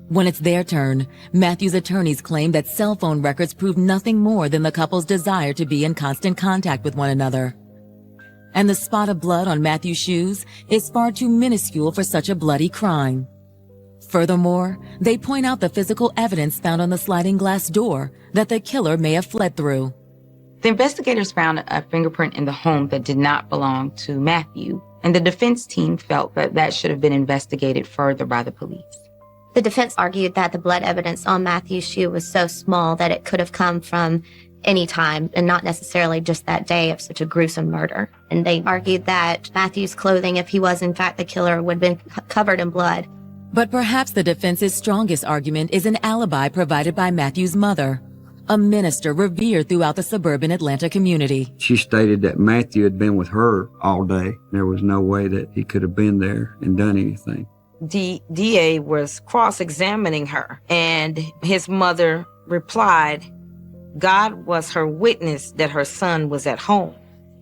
When it's their turn, Matthew's attorneys claim that cell phone records prove nothing more than the couple's desire to be in constant contact with one another. And the spot of blood on Matthew's shoes is far too minuscule for such a bloody crime. Furthermore, they point out the physical evidence found on the sliding glass door that the killer may have fled through. The investigators found a fingerprint in the home that did not belong to Matthew, and the defense team felt that should have been investigated further by the police. The defense argued that the blood evidence on Matthew's shoe was so small that it could have come from any time and not necessarily just that day of such a gruesome murder. And they argued that Matthew's clothing, if he was in fact the killer, would have been covered in blood. But perhaps the defense's strongest argument is an alibi provided by Matthew's mother, a minister revered throughout the suburban Atlanta community. She stated that Matthew had been with her all day. There was no way that he could have been there and done anything. The DA was cross-examining her, and his mother replied, God was her witness that her son was at home.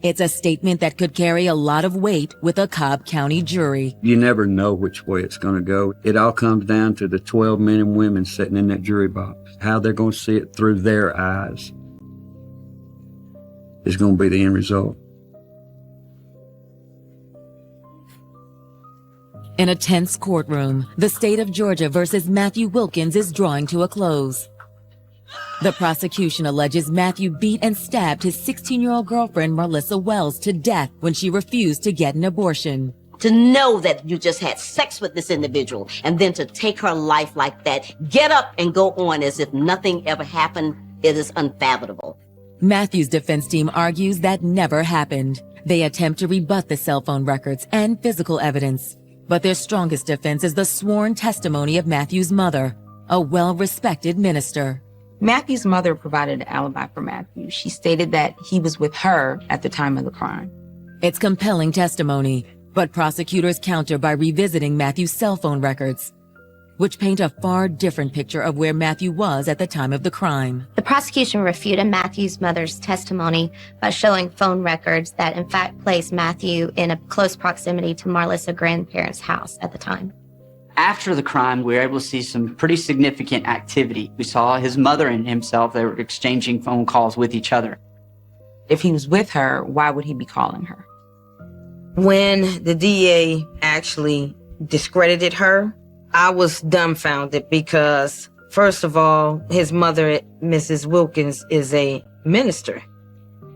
It's a statement that could carry a lot of weight with a Cobb County jury. You never know which way it's going to go. It all comes down to the 12 men and women sitting in that jury box. How they're going to see it through their eyes is going to be the end result. In a tense courtroom, the state of Georgia versus Matthew Wilkins is drawing to a close. The prosecution alleges Matthew beat and stabbed his 16-year-old girlfriend, Marlissa Wells, to death when she refused to get an abortion. To know that you just had sex with this individual and then to take her life like that, get up and go on as if nothing ever happened, it is unfathomable. Matthew's defense team argues that never happened. They attempt to rebut the cell phone records and physical evidence. But their strongest defense is the sworn testimony of Matthew's mother, a well-respected minister. Matthew's mother provided an alibi for Matthew. She stated that he was with her at the time of the crime. It's compelling testimony, but prosecutors counter by revisiting Matthew's cell phone records, which paint a far different picture of where Matthew was at the time of the crime. The prosecution refuted Matthew's mother's testimony by showing phone records that in fact placed Matthew in a close proximity to Marlissa's grandparents' house at the time. After the crime, we were able to see some pretty significant activity. We saw his mother and himself, they were exchanging phone calls with each other. If he was with her, why would he be calling her? When the DA actually discredited her, I was dumbfounded because, first of all, his mother, Mrs. Wilkins, is a minister.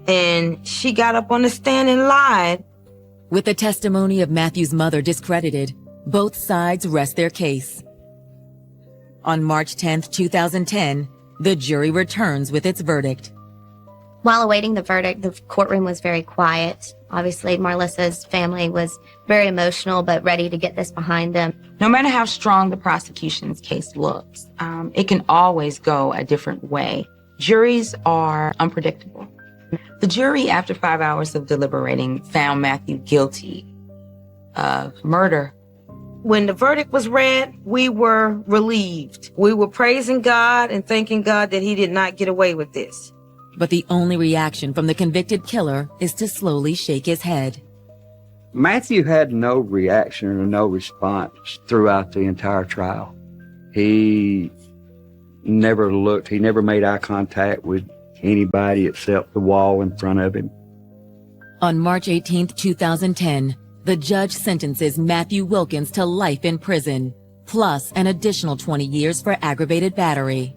And she got up on the stand and lied. With the testimony of Matthew's mother discredited, both sides rest their case. On March 10th, 2010, the jury returns with its verdict. While awaiting the verdict, the courtroom was very quiet. Obviously, Marlissa's family was very emotional, but ready to get this behind them. No matter how strong the prosecution's case looks, it can always go a different way. Juries are unpredictable. The jury, after 5 hours of deliberating, found Matthew guilty of murder. When the verdict was read, we were relieved. We were praising God and thanking God that he did not get away with this. But the only reaction from the convicted killer is to slowly shake his head. Matthew had no reaction or no response throughout the entire trial. He never looked, he never made eye contact with anybody except the wall in front of him. On March 18th, 2010, the judge sentences Matthew Wilkins to life in prison, plus an additional 20 years for aggravated battery.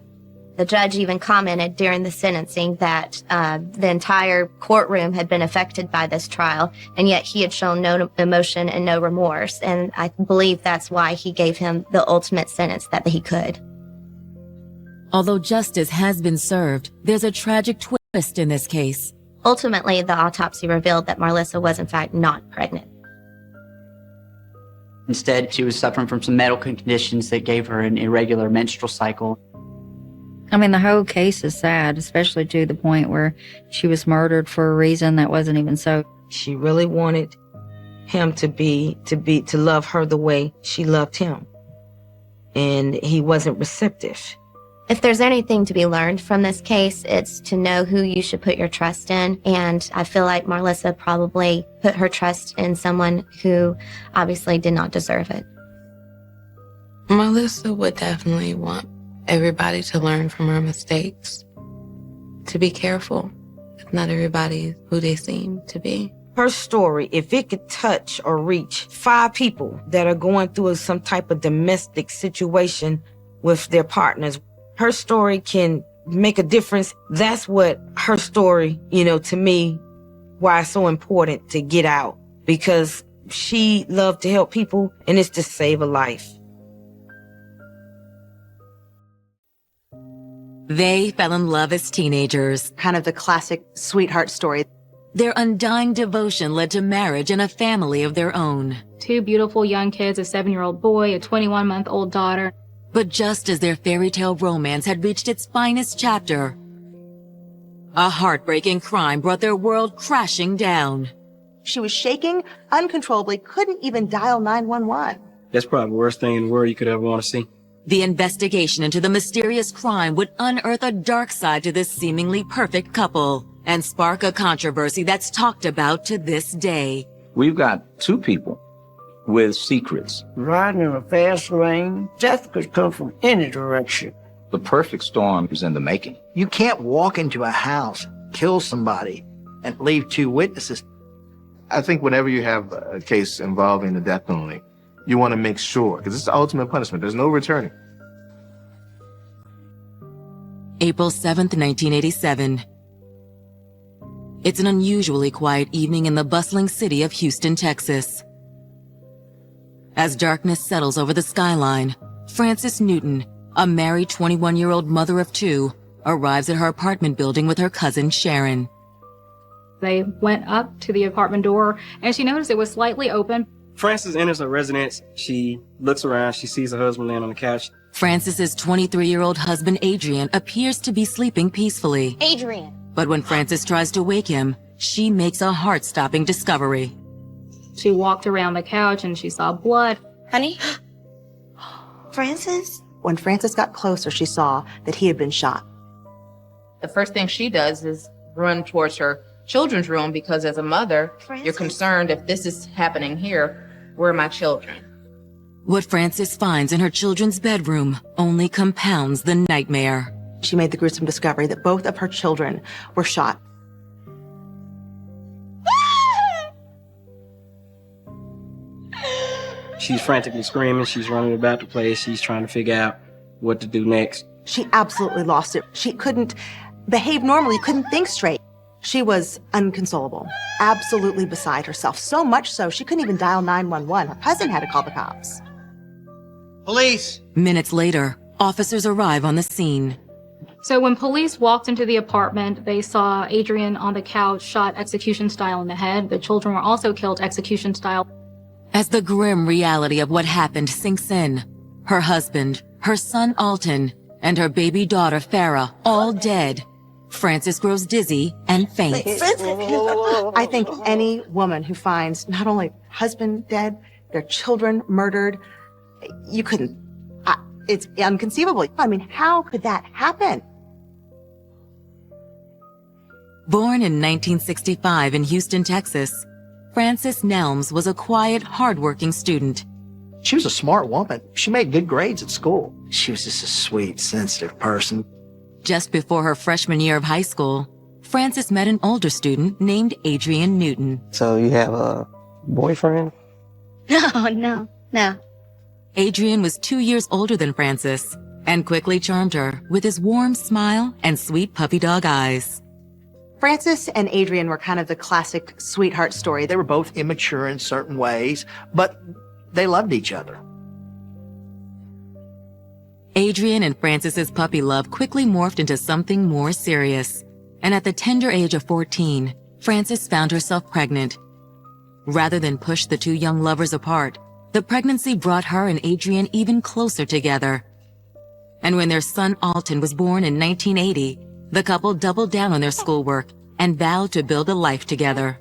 The judge even commented during the sentencing that the entire courtroom had been affected by this trial, and yet he had shown no emotion and no remorse. And I believe that's why he gave him the ultimate sentence that he could. Although justice has been served, there's a tragic twist in this case. Ultimately, the autopsy revealed that Marlissa was in fact not pregnant. Instead, she was suffering from some medical conditions that gave her an irregular menstrual cycle. I mean, the whole case is sad, especially to the point where she was murdered for a reason that wasn't even so. She really wanted him to love her the way she loved him. And he wasn't receptive. If there's anything to be learned from this case, it's to know who you should put your trust in. And I feel like Marlissa probably put her trust in someone who obviously did not deserve it. Marlissa would definitely want everybody to learn from her mistakes, to be careful. Not everybody is who they seem to be. Her story, if it could touch or reach 5 people that are going through some type of domestic situation with their partners, her story can make a difference. That's what her story, to me, why it's so important to get out, because she loved to help people and it's to save a life. They fell in love as teenagers. Kind of the classic sweetheart story. Their undying devotion led to marriage and a family of their own. 2 beautiful young kids, a 7-year-old boy, a 21-month-old daughter. But just as their fairy tale romance had reached its finest chapter, a heartbreaking crime brought their world crashing down. She was shaking uncontrollably, couldn't even dial 911. That's probably the worst thing in the world you could ever want to see. The investigation into the mysterious crime would unearth a dark side to this seemingly perfect couple and spark a controversy that's talked about to this day. We've got 2 people with secrets. Riding in a fast lane, death could come from any direction. The perfect storm is in the making. You can't walk into a house, kill somebody, and leave 2 witnesses. I think whenever you have a case involving the death penalty, you want to make sure, because it's the ultimate punishment. There's no returning. April 7th, 1987. It's an unusually quiet evening in the bustling city of Houston, Texas. As darkness settles over the skyline, Frances Newton, a married 21-year-old mother of two, arrives at her apartment building with her cousin Sharon. They went up to the apartment door and she noticed it was slightly open. Frances enters her residence. She looks around. She sees her husband laying on the couch. Frances's 23-year-old husband Adrian appears to be sleeping peacefully. Adrian. But when Frances tries to wake him, she makes a heart-stopping discovery. She walked around the couch and she saw blood. Honey? Frances? When Frances got closer, she saw that he had been shot. The first thing she does is run towards her children's room because as a mother, you're concerned if this is happening here, where are my children? What Frances finds in her children's bedroom only compounds the nightmare. She made the gruesome discovery that both of her children were shot. She's frantically screaming. She's running about the place. She's trying to figure out what to do next. She absolutely lost it. She couldn't behave normally, couldn't think straight. She was inconsolable, absolutely beside herself, so much so she couldn't even dial 911. Her cousin had to call the cops. Police! Minutes later, officers arrive on the scene. So when police walked into the apartment, they saw Adrian on the couch, shot execution style in the head. The children were also killed execution style. As the grim reality of what happened sinks in, her husband, her son Alton, and her baby daughter Farah, all dead, Frances grows dizzy and faints. I think any woman who finds not only husband dead, their children murdered, you couldn't. It's inconceivable. I mean, how could that happen? Born in 1965 in Houston, Texas, Frances Nelms was a quiet, hardworking student. She was a smart woman. She made good grades at school. She was just a sweet, sensitive person. Just before her freshman year of high school, Frances met an older student named Adrian Newton. So you have a boyfriend? No. Adrian was 2 years older than Frances and quickly charmed her with his warm smile and sweet puppy dog eyes. Frances and Adrian were kind of the classic sweetheart story. They were both immature in certain ways, but they loved each other. Adrian and Frances's puppy love quickly morphed into something more serious. And at the tender age of 14, Frances found herself pregnant. Rather than push the two young lovers apart, the pregnancy brought her and Adrian even closer together. And when their son Alton was born in 1980, the couple doubled down on their schoolwork and vowed to build a life together.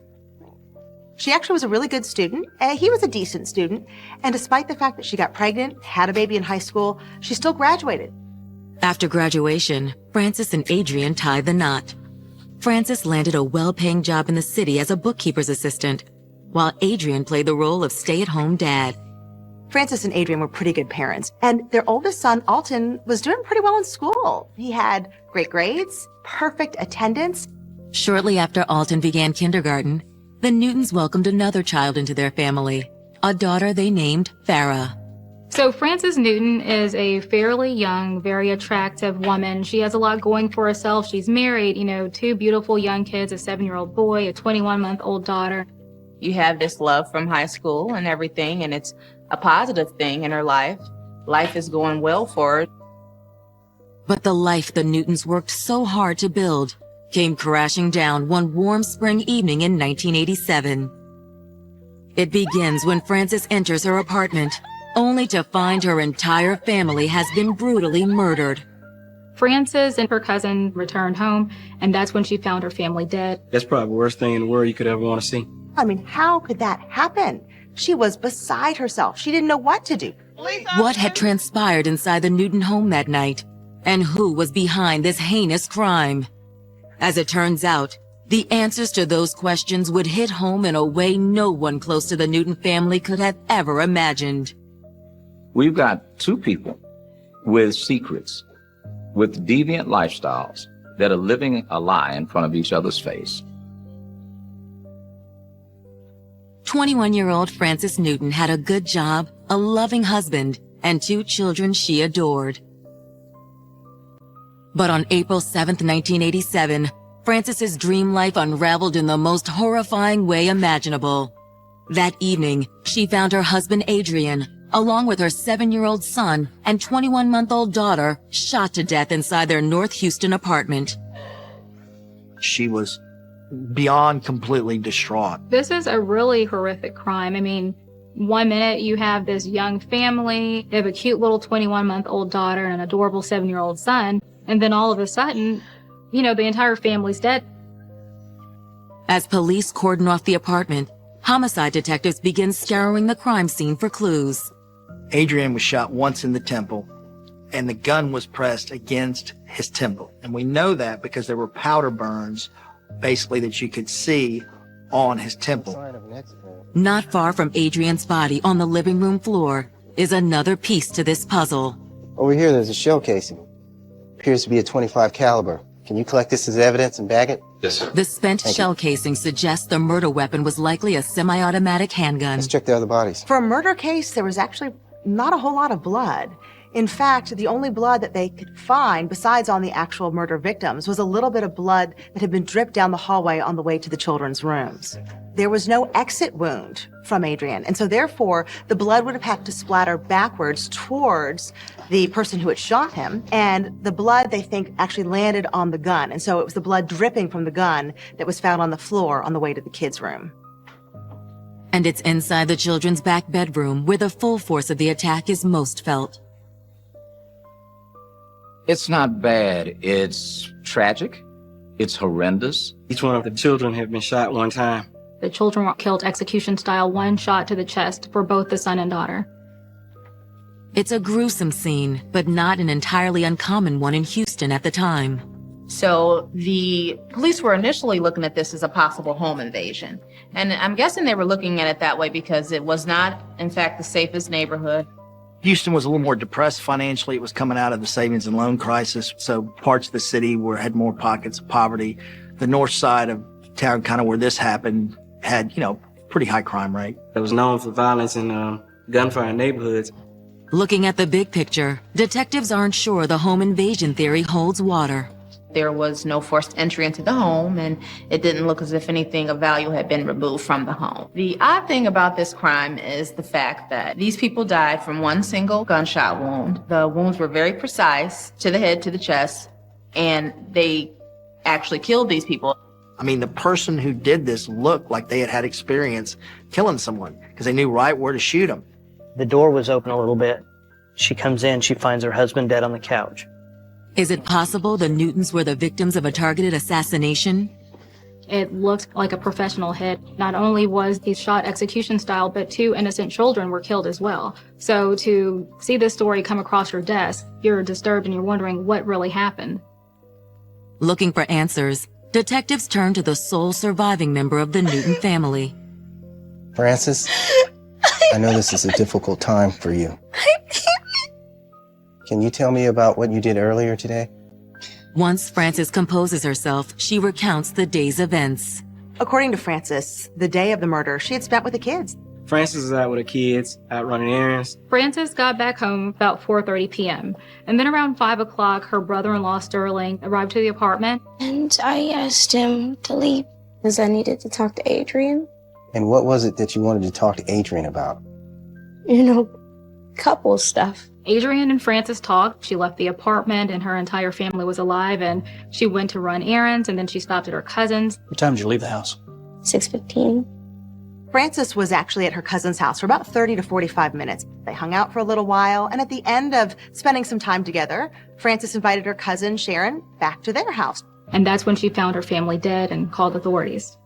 She actually was a really good student. He was a decent student. And despite the fact that she got pregnant, had a baby in high school, she still graduated. After graduation, Frances and Adrian tied the knot. Frances landed a well-paying job in the city as a bookkeeper's assistant, while Adrian played the role of stay-at-home dad. Frances and Adrian were pretty good parents, and their oldest son, Alton, was doing pretty well in school. He had great grades, perfect attendance. Shortly after Alton began kindergarten, the Newtons welcomed another child into their family, a daughter they named Farah. So Frances Newton is a fairly young, very attractive woman. She has a lot going for herself. She's married, two beautiful young kids, a 7-year-old boy, a 21-month-old daughter. You have this love from high school and everything, and it's a positive thing in her life. Life is going well for her. But the life the Newtons worked so hard to build came crashing down one warm spring evening in 1987. It begins when Frances enters her apartment, only to find her entire family has been brutally murdered. Frances and her cousin returned home, and that's when she found her family dead. That's probably the worst thing in the world you could ever want to see. I mean, how could that happen? She was beside herself. She didn't know what to do. What had transpired inside the Newton home that night? And who was behind this heinous crime? As it turns out, the answers to those questions would hit home in a way no one close to the Newton family could have ever imagined. We've got two people with secrets, with deviant lifestyles that are living a lie in front of each other's face. 21-year-old Frances Newton had a good job, a loving husband, and 2 children she adored. But on April 7th, 1987, Frances's dream life unraveled in the most horrifying way imaginable. That evening, she found her husband Adrian, along with her 7-year-old son and 21-month-old daughter, shot to death inside their North Houston apartment. She was beyond completely distraught. This is a really horrific crime. I mean, one minute you have this young family, they have a cute little 21-month-old daughter and an adorable 7-year-old son, and then all of a sudden, you know, the entire family's dead. As police cordon off the apartment, homicide detectives begin scouring the crime scene for clues. Adrian was shot once in the temple, and the gun was pressed against his temple. And we know that because there were powder burns, basically, that you could see on his temple. Not far from Adrian's body on the living room floor is another piece to this puzzle. Over here, there's a shell casing. Appears to be a .25 caliber. Can you collect this as evidence and bag it? Yes, sir. The spent shell casing suggests the murder weapon was likely a semi-automatic handgun. Let's check the other bodies. For a murder case, there was actually not a whole lot of blood. In fact, the only blood that they could find, besides on the actual murder victims, was a little bit of blood that had been dripped down the hallway on the way to the children's rooms. There was no exit wound from Adrian, and so therefore, the blood would have had to splatter backwards towards the person who had shot him, and the blood, they think, actually landed on the gun, and so it was the blood dripping from the gun that was found on the floor on the way to the kids' room. And it's inside the children's back bedroom where the full force of the attack is most felt. It's not bad. It's tragic. It's horrendous. Each one of the children have been shot one time. The children were killed execution style, one shot to the chest for both the son and daughter. It's a gruesome scene, but not an entirely uncommon one in Houston at the time. So the police were initially looking at this as a possible home invasion. And I'm guessing they were looking at it that way because it was not, in fact, the safest neighborhood. Houston was a little more depressed financially. It was coming out of the savings and loan crisis. So parts of the city had more pockets of poverty. The north side of town, kind of where this happened, had, pretty high crime rate. It was known for violence and gunfire in neighborhoods. Looking at the big picture, detectives aren't sure the home invasion theory holds water. There was no forced entry into the home, and it didn't look as if anything of value had been removed from the home. The odd thing about this crime is the fact that these people died from one single gunshot wound. The wounds were very precise, to the head, to the chest, and they actually killed these people. I mean, the person who did this looked like they had experience killing someone because they knew right where to shoot them. The door was open a little bit. She comes in, she finds her husband dead on the couch. Is it possible the Newtons were the victims of a targeted assassination? It looked like a professional hit. Not only was he shot execution style, but 2 innocent children were killed as well. So to see this story come across your desk, you're disturbed and you're wondering what really happened. Looking for answers, detectives turn to the sole surviving member of the Newton family. Frances, I know this is a difficult time for you. Can you tell me about what you did earlier today? Once Frances composes herself, she recounts the day's events. According to Frances, the day of the murder, she had spent with the kids. Frances was out with the kids, out running errands. Frances got back home about 4:30 p.m. And then around 5 o'clock, her brother-in-law, Sterling, arrived to the apartment. And I asked him to leave because I needed to talk to Adrian. And what was it that you wanted to talk to Adrian about? Couple stuff. Adrian and Frances talked. She left the apartment and her entire family was alive, and she went to run errands, and then she stopped at her cousin's. What time did you leave the house? 6:15. Frances was actually at her cousin's house for about 30 to 45 minutes. They hung out for a little while, and at the end of spending some time together, Frances invited her cousin, Sharon, back to their house. And that's when she found her family dead and called authorities.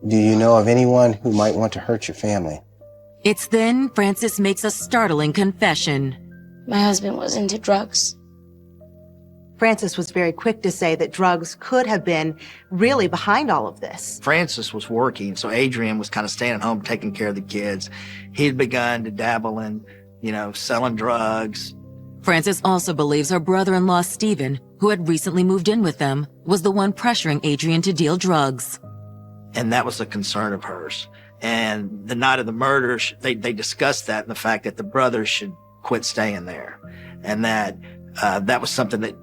Do you know of anyone who might want to hurt your family? It's then Frances makes a startling confession. My husband was into drugs. Frances was very quick to say that drugs could have been really behind all of this. Frances was working, so Adrian was kind of staying at home, taking care of the kids. He'd begun to dabble in, selling drugs. Frances also believes her brother-in-law, Stephen, who had recently moved in with them, was the one pressuring Adrian to deal drugs. And that was a concern of hers. And the night of the murder, they discussed that and the fact that the brother should quit staying there. And that was something that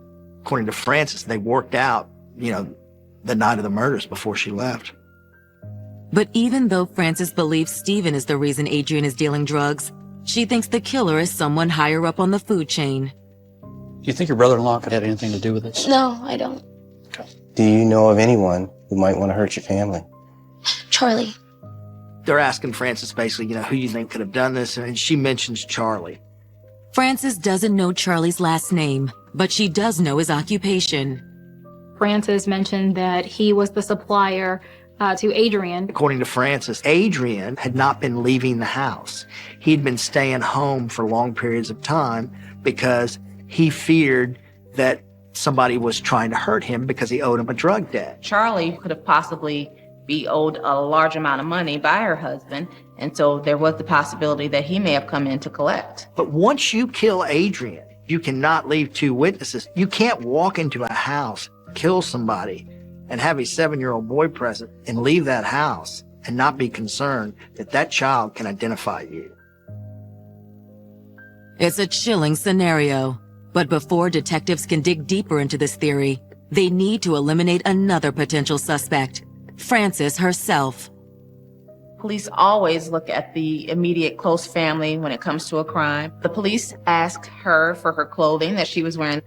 According to Frances, they worked out, the night of the murders before she left. But even though Frances believes Stephen is the reason Adrian is dealing drugs, she thinks the killer is someone higher up on the food chain. Do you think your brother-in-law could have anything to do with this? No, I don't. Do you know of anyone who might want to hurt your family? Charlie. They're asking Frances basically, who you think could have done this, and she mentions Charlie. Frances doesn't know Charlie's last name, but she does know his occupation. Frances mentioned that he was the supplier to Adrian. According to Frances, Adrian had not been leaving the house. He'd been staying home for long periods of time because he feared that somebody was trying to hurt him because he owed him a drug debt. Charlie could have possibly be owed a large amount of money by her husband, and so there was the possibility that he may have come in to collect. But once you kill Adrian, you cannot leave two witnesses. You can't walk into a house, kill somebody, and have a 7-year-old boy present and leave that house and not be concerned that that child can identify you. It's a chilling scenario, but before detectives can dig deeper into this theory, they need to eliminate another potential suspect, Frances herself. Police always look at the immediate close family when it comes to a crime. The police asked her for her clothing that she was wearing.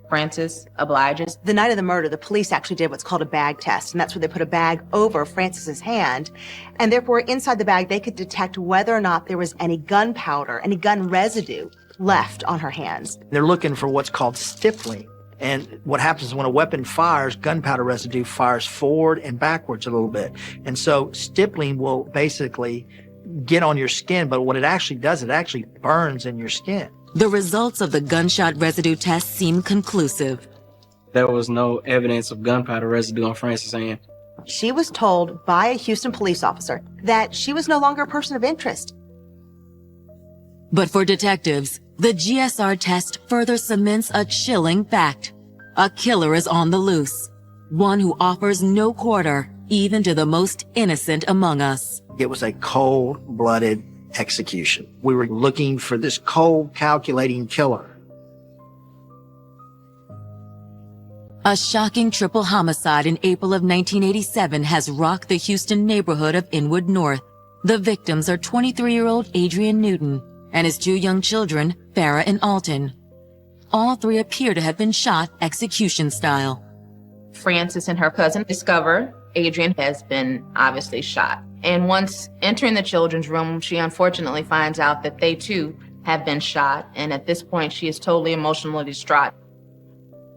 Frances obliges. The night of the murder, the police actually did what's called a bag test, and that's where they put a bag over Frances's hand, and therefore inside the bag they could detect whether or not there was any gunpowder, any gun residue left on her hands. They're looking for what's called stippling. And what happens is when a weapon fires, gunpowder residue fires forward and backwards a little bit. And so stippling will basically get on your skin, but what it actually does, it actually burns in your skin. The results of the gunshot residue test seem conclusive. There was no evidence of gunpowder residue on Frances' hand. She was told by a Houston police officer that she was no longer a person of interest. But for detectives, the GSR test further cements a chilling fact. A killer is on the loose. One who offers no quarter, even to the most innocent among us. It was a cold-blooded execution. We were looking for this cold, calculating killer. A shocking triple homicide in April of 1987 has rocked the Houston neighborhood of Inwood North. The victims are 23-year-old Adrian Newton and his 2 young children, Farrah and Alton. All 3 appear to have been shot execution style. Frances and her cousin discover Adrian has been obviously shot. And once entering the children's room, she unfortunately finds out that they too have been shot. And at this point, she is totally emotionally distraught.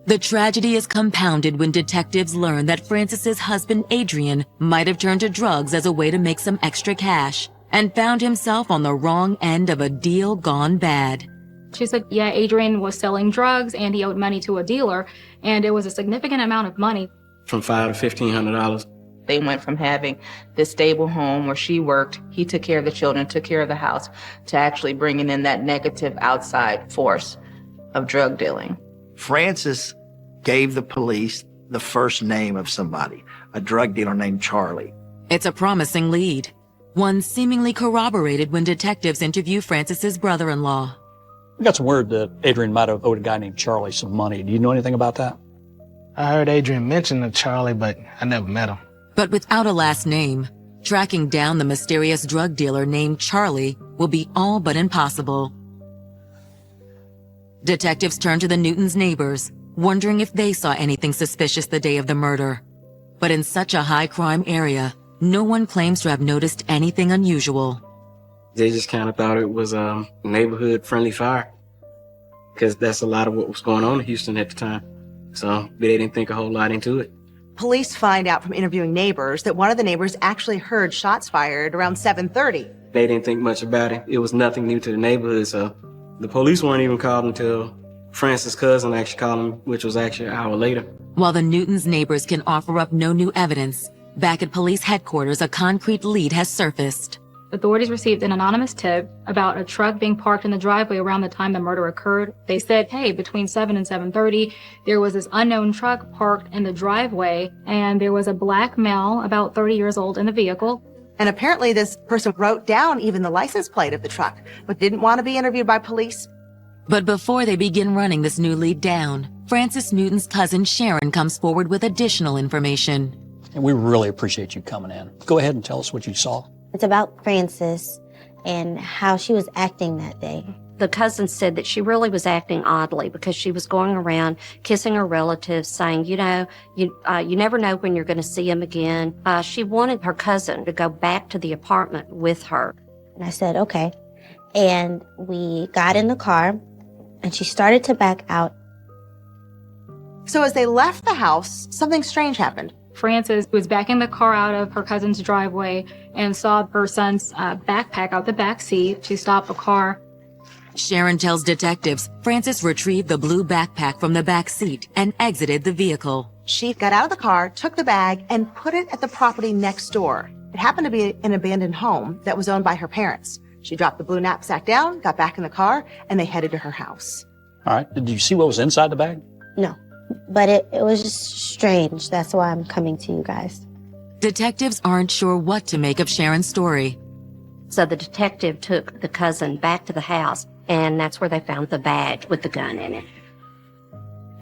The tragedy is compounded when detectives learn that Frances's husband, Adrian, might have turned to drugs as a way to make some extra cash and found himself on the wrong end of a deal gone bad. She said, yeah, Adrian was selling drugs and he owed money to a dealer, and it was a significant amount of money. From $500 to $1,500. They went from having this stable home where she worked, he took care of the children, took care of the house, to actually bringing in that negative outside force of drug dealing. Frances gave the police the first name of somebody, a drug dealer named Charlie. It's a promising lead, one seemingly corroborated when detectives interview Frances's brother-in-law. We got some word that Adrian might have owed a guy named Charlie some money. Do you know anything about that? I heard Adrian mention of Charlie, but I never met him. But without a last name, tracking down the mysterious drug dealer named Charlie will be all but impossible. Detectives turn to the Newtons' neighbors, wondering if they saw anything suspicious the day of the murder. But in such a high-crime area, no one claims to have noticed anything unusual. They just kind of thought it was a neighborhood-friendly fire, because that's a lot of what was going on in Houston at the time. So they didn't think a whole lot into it. Police find out from interviewing neighbors that one of the neighbors actually heard shots fired around 7:30. They didn't think much about it. It was nothing new to the neighborhood, so the police weren't even called until Frances' cousin actually called them, which was actually an hour later. While the Newtons' neighbors can offer up no new evidence, back at police headquarters, a concrete lead has surfaced. Authorities received an anonymous tip about a truck being parked in the driveway around the time the murder occurred. They said, hey, between 7 and 7:30, there was this unknown truck parked in the driveway, and there was a black male about 30 years old in the vehicle. And apparently this person wrote down even the license plate of the truck, but didn't want to be interviewed by police. But before they begin running this new lead down, Francis Newton's cousin Sharon comes forward with additional information. And we really appreciate you coming in. Go ahead and tell us what you saw. It's about Frances and how she was acting that day. The cousin said that she really was acting oddly because she was going around kissing her relatives, saying, you never know when you're going to see him again. She wanted her cousin to go back to the apartment with her. And I said, okay. And we got in the car, and she started to back out. So as they left the house, something strange happened. Frances was backing the car out of her cousin's driveway and saw her son's backpack out the back seat. She stopped the car. Sharon tells detectives Frances retrieved the blue backpack from the back seat and exited the vehicle. She got out of the car, took the bag, and put it at the property next door. It happened to be an abandoned home that was owned by her parents. She dropped the blue knapsack down, got back in the car, and they headed to her house. All right. Did you see what was inside the bag? No, but it was just strange. That's why I'm coming to you guys. Detectives aren't sure what to make of Sharon's story. So the detective took the cousin back to the house, and that's where they found the bag with the gun in it.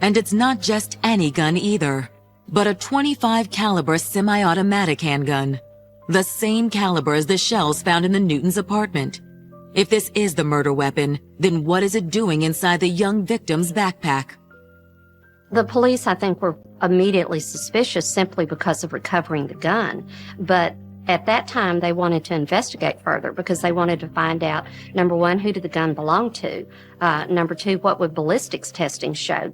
And it's not just any gun either, but a .25 caliber semi-automatic handgun. The same caliber as the shells found in the Newtons' apartment. If this is the murder weapon, then what is it doing inside the young victim's backpack? The police, I think, were immediately suspicious simply because of recovering the gun. But at that time, they wanted to investigate further because they wanted to find out, number one, who did the gun belong to? Number two, what would ballistics testing show?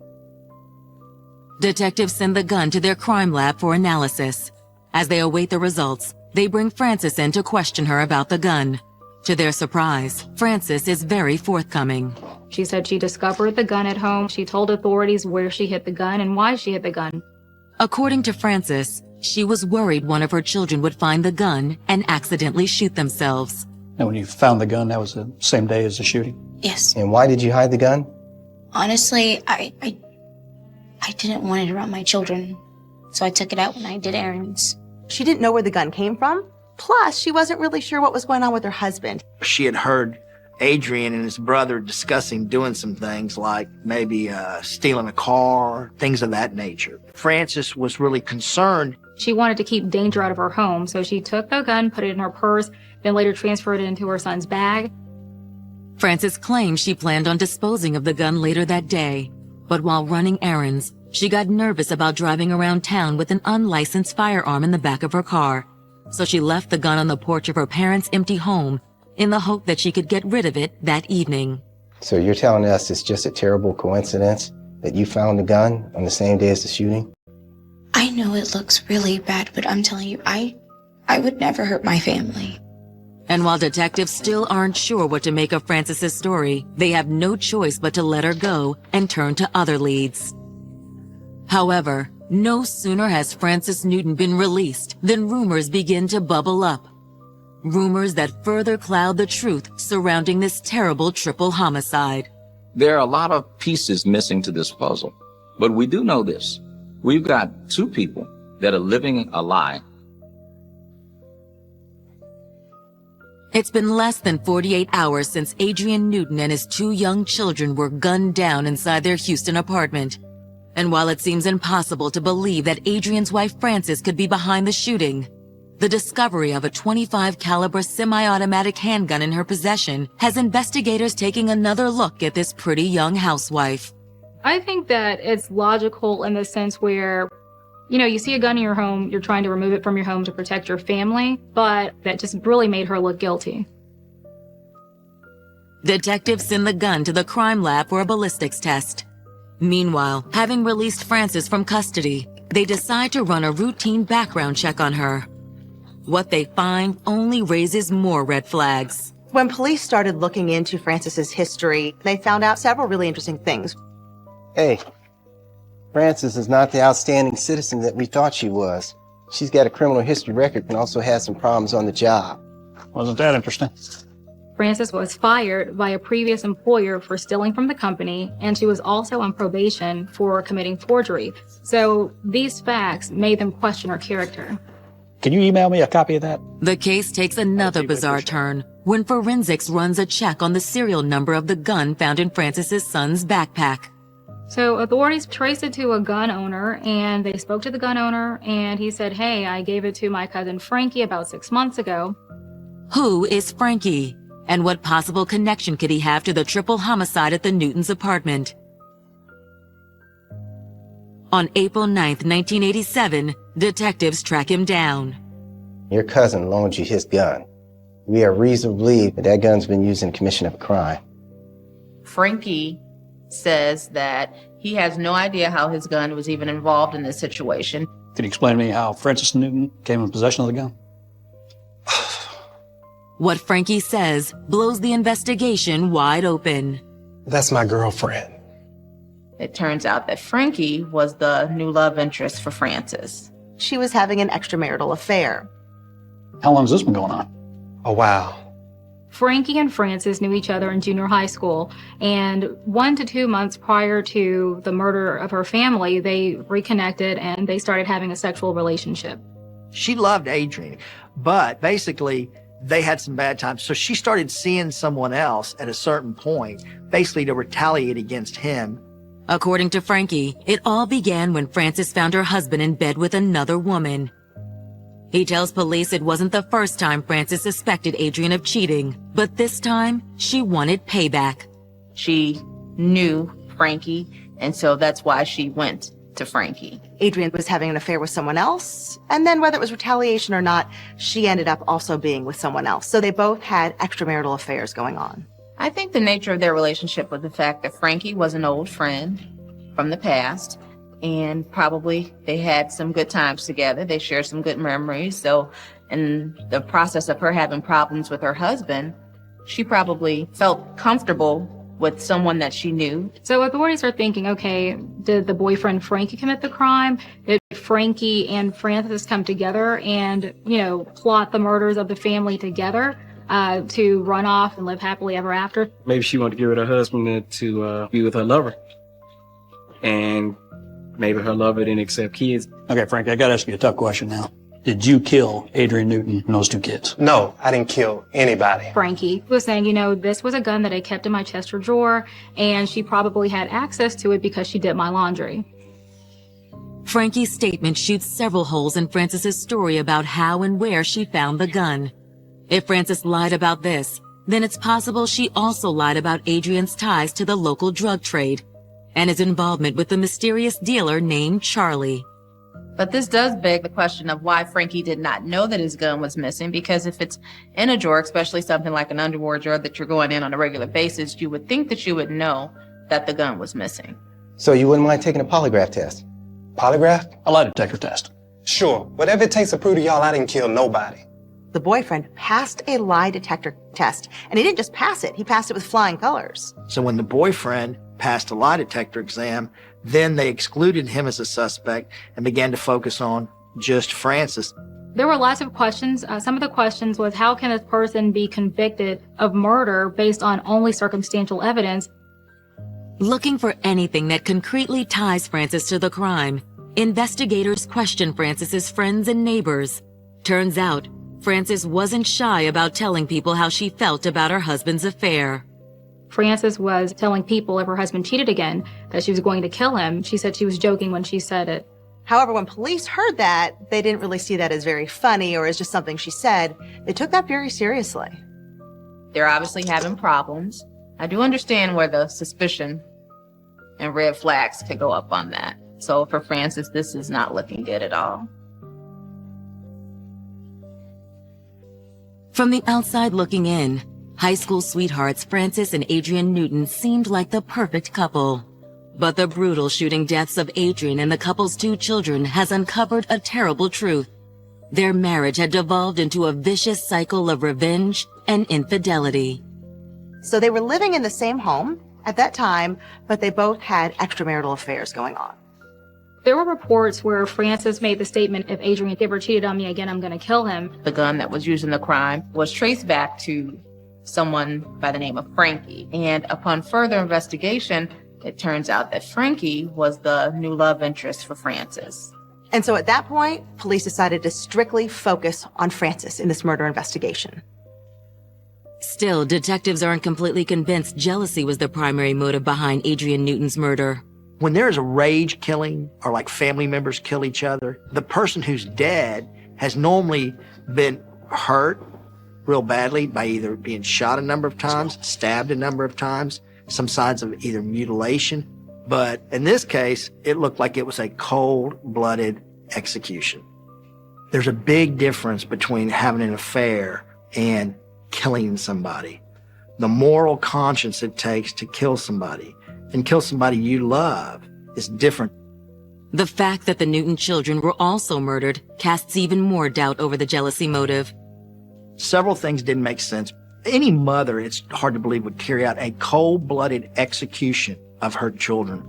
Detectives send the gun to their crime lab for analysis. As they await the results, they bring Frances in to question her about the gun. To their surprise, Frances is very forthcoming. She said she discovered the gun at home. She told authorities where she hid the gun and why she hid the gun. According to Frances, she was worried one of her children would find the gun and accidentally shoot themselves. And when you found the gun, that was the same day as the shooting? Yes. And why did you hide the gun? Honestly, I didn't want it around my children, so I took it out when I did errands. She didn't know where the gun came from. Plus, she wasn't really sure what was going on with her husband. She had heard Adrian and his brother discussing doing some things like maybe stealing a car, things of that nature. Frances was really concerned. She wanted to keep danger out of her home, so she took the gun, put it in her purse, then later transferred it into her son's bag. Frances claims she planned on disposing of the gun later that day, but while running errands, she got nervous about driving around town with an unlicensed firearm in the back of her car. So she left the gun on the porch of her parents' empty home in the hope that she could get rid of it that evening. So you're telling us it's just a terrible coincidence that you found the gun on the same day as the shooting? I know it looks really bad, but I'm telling you, I would never hurt my family. And while detectives still aren't sure what to make of Frances's story, they have no choice but to let her go and turn to other leads. However, no sooner has Frances Newton been released than rumors begin to bubble up. Rumors that further cloud the truth surrounding this terrible triple homicide. There are a lot of pieces missing to this puzzle, but we do know this. We've got two people that are living a lie. It's been less than 48 hours since Adrian Newton and his two young children were gunned down inside their Houston apartment. And while it seems impossible to believe that Adrian's wife Frances could be behind the shooting, the discovery of a .25 caliber semi-automatic handgun in her possession has investigators taking another look at this pretty young housewife. I think that it's logical in the sense where, you see a gun in your home, you're trying to remove it from your home to protect your family, but that just really made her look guilty. Detectives send the gun to the crime lab for a ballistics test. Meanwhile, having released Frances from custody, they decide to run a routine background check on her. What they find only raises more red flags. When police started looking into Frances's history, they found out several really interesting things. Hey, Frances is not the outstanding citizen that we thought she was. She's got a criminal history record and also has some problems on the job. Wasn't that interesting? Frances was fired by a previous employer for stealing from the company, and she was also on probation for committing forgery. So these facts made them question her character. Can you email me a copy of that? The case takes another bizarre turn when forensics runs a check on the serial number of the gun found in Frances's son's backpack. So authorities traced it to a gun owner, and they spoke to the gun owner, and he said, hey, I gave it to my cousin Frankie about 6 months ago. Who is Frankie? And what possible connection could he have to the triple homicide at the Newtons' apartment? On April 9th, 1987, detectives track him down. Your cousin loaned you his gun. We have reason to believe that gun's been used in the commission of a crime. Frankie says that he has no idea how his gun was even involved in this situation. Could you explain to me how Francis Newton came in possession of the gun? What Frankie says blows the investigation wide open. That's my girlfriend. It turns out that Frankie was the new love interest for Francis. She was having an extramarital affair. How long has this been going on? Oh, wow. Frankie and Francis knew each other in junior high school, and 1 to 2 months prior to the murder of her family, they reconnected and they started having a sexual relationship. She loved Adrian, but basically they had some bad times. So she started seeing someone else at a certain point, basically to retaliate against him. According to Frankie, it all began when Frances found her husband in bed with another woman. He tells police it wasn't the first time Frances suspected Adrian of cheating, but this time she wanted payback. She knew Frankie, and so that's why she went to Frankie. Adrian was having an affair with someone else, and then whether it was retaliation or not, she ended up also being with someone else. So they both had extramarital affairs going on. I think the nature of their relationship was the fact that Frankie was an old friend from the past, and probably they had some good times together. They shared some good memories. So in the process of her having problems with her husband, she probably felt comfortable with someone that she knew. So authorities are thinking, okay, did the boyfriend Frankie commit the crime? Did Frankie and Francis come together and, plot the murders of the family together to run off and live happily ever after? Maybe she wanted to get rid of her husband to be with her lover. And maybe her lover didn't accept kids. Okay, Frank, I gotta ask you a tough question now. Did you kill Adrian Newton and those 2 kids? No, I didn't kill anybody. Frankie was saying, this was a gun that I kept in my chest or drawer, and she probably had access to it because she did my laundry. Frankie's statement shoots several holes in Frances's story about how and where she found the gun. If Frances lied about this, then it's possible she also lied about Adrian's ties to the local drug trade and his involvement with the mysterious dealer named Charlie. But this does beg the question of why Frankie did not know that his gun was missing, because if it's in a drawer, especially something like an underwear drawer that you're going in on a regular basis, you would think that you would know that the gun was missing. So you wouldn't mind taking a polygraph test? Polygraph? A lie detector test. Sure. Whatever it takes to prove to y'all I didn't kill nobody. The boyfriend passed a lie detector test, and he didn't just pass it, he passed it with flying colors. So when the boyfriend passed a lie detector exam, then they excluded him as a suspect and began to focus on just Francis. There were lots of questions. Some of the questions was, how can a person be convicted of murder based on only circumstantial evidence? Looking for anything that concretely ties Frances to the crime, investigators questioned Frances's friends and neighbors. Turns out, Frances wasn't shy about telling people how she felt about her husband's affair. Frances was telling people if her husband cheated again, that she was going to kill him. She said she was joking when she said it. However, when police heard that, they didn't really see that as very funny or as just something she said. They took that very seriously. They're obviously having problems. I do understand where the suspicion and red flags could go up on that. So for Frances, this is not looking good at all. From the outside looking in, high school sweethearts Frances and Adrian Newton seemed like the perfect couple. But the brutal shooting deaths of Adrian and the couple's 2 children has uncovered a terrible truth. Their marriage had devolved into a vicious cycle of revenge and infidelity. So they were living in the same home at that time, but they both had extramarital affairs going on. There were reports where Frances made the statement, if Adrian ever cheated on me again, I'm going to kill him. The gun that was used in the crime was traced back to someone by the name of Frankie. And upon further investigation, it turns out that Frankie was the new love interest for Frances. And so at that point, police decided to strictly focus on Frances in this murder investigation. Still, detectives aren't completely convinced jealousy was the primary motive behind Adrian Newton's murder. When there is a rage killing or like family members kill each other, the person who's dead has normally been hurt real badly by either being shot a number of times, stabbed a number of times, some signs of either mutilation. But in this case, it looked like it was a cold-blooded execution. There's a big difference between having an affair and killing somebody. The moral conscience it takes to kill somebody and kill somebody you love is different. The fact that the Newton children were also murdered casts even more doubt over the jealousy motive. Several things didn't make sense. Any mother, it's hard to believe, would carry out a cold-blooded execution of her children.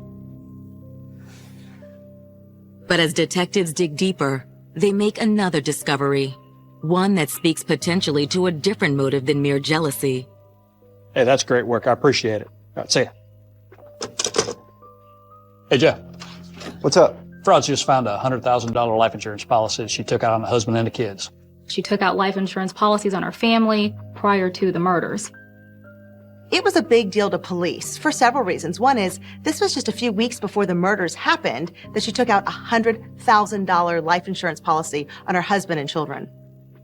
But as detectives dig deeper, they make another discovery, one that speaks potentially to a different motive than mere jealousy. Hey, that's great work. I appreciate it. All right, see ya. Hey, Jeff. What's up? Fraud's just found a $100,000 life insurance policy she took out on the husband and the kids. She took out life insurance policies on her family prior to the murders. It was a big deal to police for several reasons. One is, this was just a few weeks before the murders happened that she took out a $100,000 life insurance policy on her husband and children.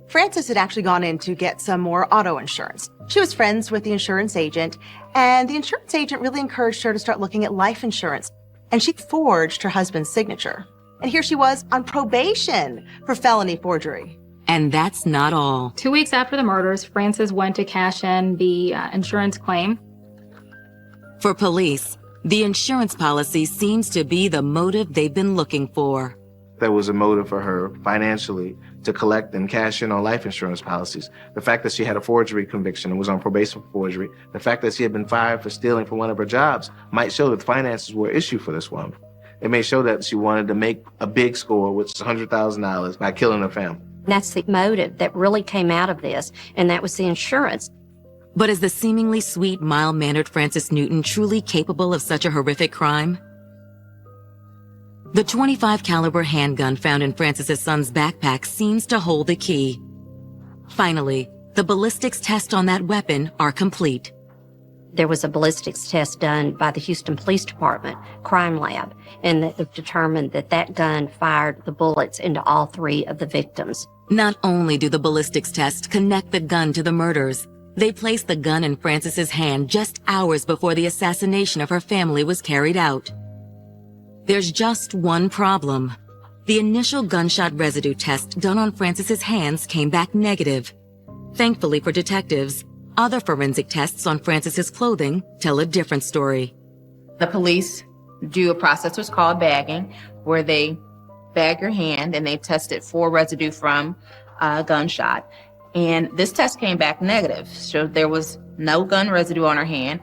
Frances had actually gone in to get some more auto insurance. She was friends with the insurance agent, and the insurance agent really encouraged her to start looking at life insurance. And she forged her husband's signature. And here she was on probation for felony forgery. And that's not all. 2 weeks after the murders, Frances went to cash in the insurance claim. For police, the insurance policy seems to be the motive they've been looking for. There was a motive for her financially to collect and cash in on life insurance policies. The fact that she had a forgery conviction and was on probation for forgery, the fact that she had been fired for stealing from one of her jobs might show that finances were an issue for this woman. It may show that she wanted to make a big score, which is $100,000, by killing her family. That's the motive that really came out of this, and that was the insurance. But is the seemingly sweet, mild-mannered Frances Newton truly capable of such a horrific crime? The .25 caliber handgun found in Frances's son's backpack seems to hold the key. Finally, the ballistics tests on that weapon are complete. There was a ballistics test done by the Houston Police Department crime lab, and it determined that that gun fired the bullets into all three of the victims. Not only do the ballistics tests connect the gun to the murders, they place the gun in Frances's hand just hours before the assassination of her family was carried out. There's just one problem. The initial gunshot residue test done on Frances's hands came back negative. Thankfully for detectives, other forensic tests on Frances's clothing tell a different story. The police do a process that's called bagging, where they bag your hand and they test it for residue from a gunshot. And this test came back negative, so there was no gun residue on her hand.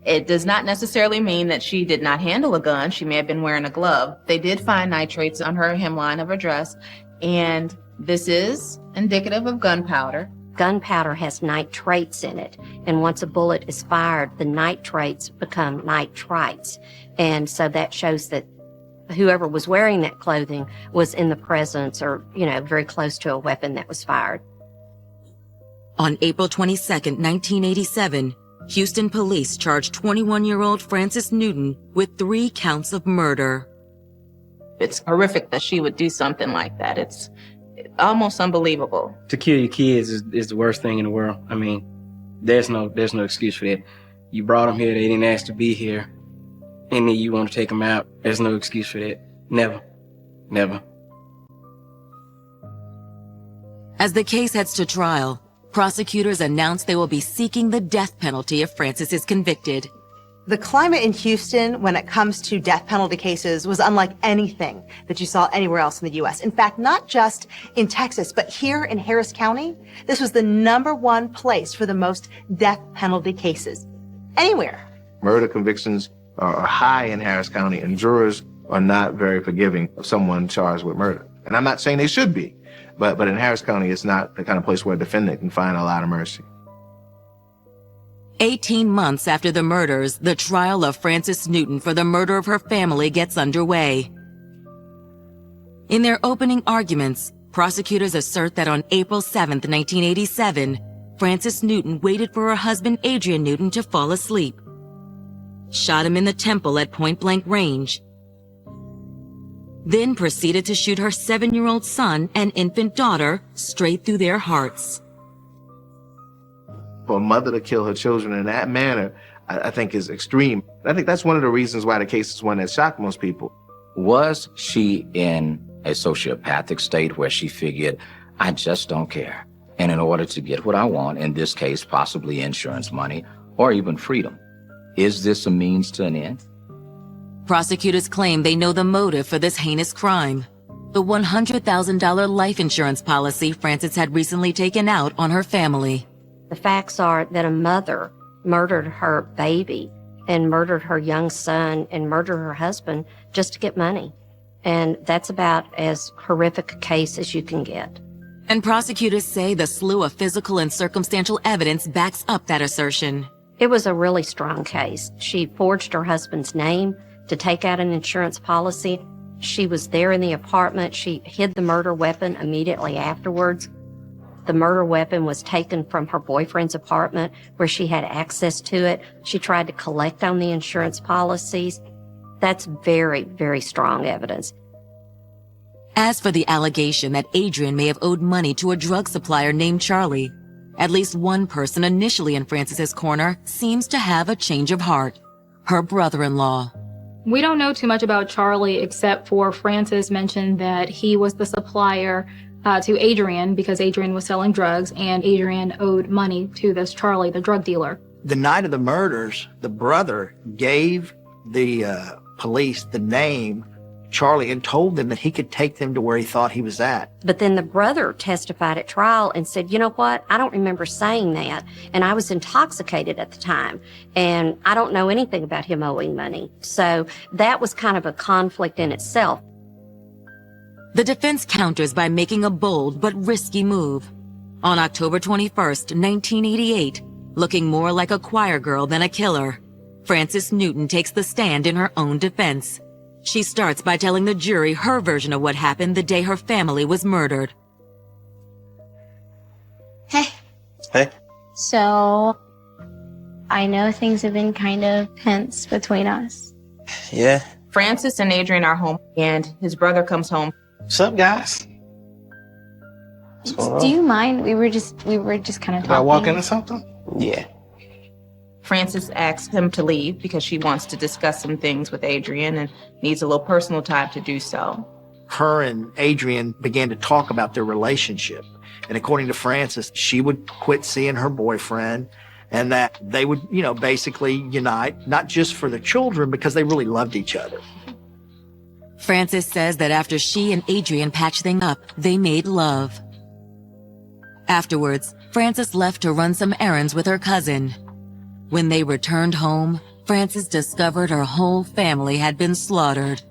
It does not necessarily mean that she did not handle a gun. She may have been wearing a glove. They did find nitrates on her hemline of her dress, and this is indicative of gunpowder. Gunpowder has nitrates in it, and once a bullet is fired, the nitrates become nitrites. And so that shows that whoever was wearing that clothing was in the presence or, very close to a weapon that was fired. On April 22nd, 1987, Houston police charged 21-year-old Frances Newton with 3 counts of murder. It's horrific that she would do something like that. It's almost unbelievable. To kill your kids is the worst thing in the world. I mean, there's no excuse for that. You brought them here, they didn't ask to be here, and then you want to take them out. There's no excuse for that. Never. Never. As the case heads to trial, prosecutors announce they will be seeking the death penalty if Frances is convicted. The climate in Houston when it comes to death penalty cases was unlike anything that you saw anywhere else in the U.S. In fact, not just in Texas, but here in Harris County, this was the #1 place for the most death penalty cases anywhere. Murder convictions are high in Harris County, and jurors are not very forgiving of someone charged with murder. And I'm not saying they should be, but in Harris County, it's not the kind of place where a defendant can find a lot of mercy. 18 months after the murders, the trial of Frances Newton for the murder of her family gets underway. In their opening arguments, prosecutors assert that on April 7th, 1987, Frances Newton waited for her husband Adrian Newton to fall asleep. shot him in the temple at point-blank range, then proceeded to shoot her 7-year-old son and infant daughter straight through their hearts. For a mother to kill her children in that manner, I think is extreme. I think that's one of the reasons why the case is one that shocked most people. Was she in a sociopathic state where she figured, I just don't care, and in order to get what I want, in this case, possibly insurance money or even freedom, is this a means to an end? Prosecutors claim they know the motive for this heinous crime: the $100,000 life insurance policy Frances had recently taken out on her family. The facts are that a mother murdered her baby and murdered her young son and murdered her husband just to get money. And that's about as horrific a case as you can get. And prosecutors say the slew of physical and circumstantial evidence backs up that assertion. It was a really strong case. She forged her husband's name to take out an insurance policy. She was there in the apartment. She hid the murder weapon immediately afterwards. The murder weapon was taken from her boyfriend's apartment where she had access to it. She tried to collect on the insurance policies. That's very, very strong evidence. As for the allegation that Adrian may have owed money to a drug supplier named Charlie, at least one person initially in Frances's corner seems to have a change of heart: her brother-in-law. We don't know too much about Charlie except for Frances mentioned that he was the supplier to Adrian because Adrian was selling drugs and Adrian owed money to this Charlie, the drug dealer. The night of the murders, the brother gave the police the name Charlie and told them that he could take them to where he thought he was at. But then the brother testified at trial and said, you know what, I don't remember saying that, and I was intoxicated at the time, and I don't know anything about him owing money. So that was kind of a conflict in itself. The defense counters by making a bold but risky move. On October 21st, 1988, looking more like a choir girl than a killer, Frances Newton takes the stand in her own defense. She starts by telling the jury her version of what happened the day her family was murdered. Hey. Hey. So, I know things have been kind of tense between us. Yeah. Frances and Adrian are home, and his brother comes home. What's up, guys? Do you mind? We were just kind of talking. Did I walk into something? Yeah. Frances asks him to leave because she wants to discuss some things with Adrian and needs a little personal time to do so. Her and Adrian began to talk about their relationship. And according to Frances, she would quit seeing her boyfriend and that they would, basically unite, not just for the children, because they really loved each other. Frances says that after she and Adrian patched things up, they made love. Afterwards, Frances left to run some errands with her cousin. When they returned home, Frances discovered her whole family had been slaughtered.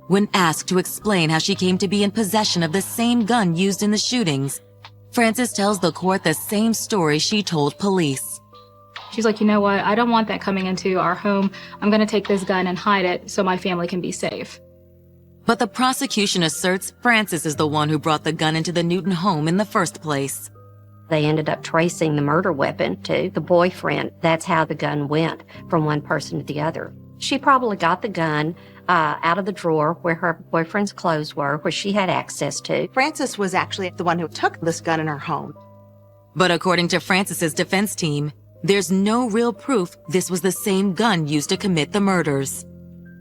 When asked to explain how she came to be in possession of the same gun used in the shootings, Frances tells the court the same story she told police. She's like, you know what? I don't want that coming into our home. I'm going to take this gun and hide it so my family can be safe. But the prosecution asserts Frances is the one who brought the gun into the Newton home in the first place. They ended up tracing the murder weapon to the boyfriend. That's how the gun went from one person to the other. She probably got the gun out of the drawer where her boyfriend's clothes were, where she had access to. Frances was actually the one who took this gun in her home. But according to Frances's defense team, there's no real proof this was the same gun used to commit the murders.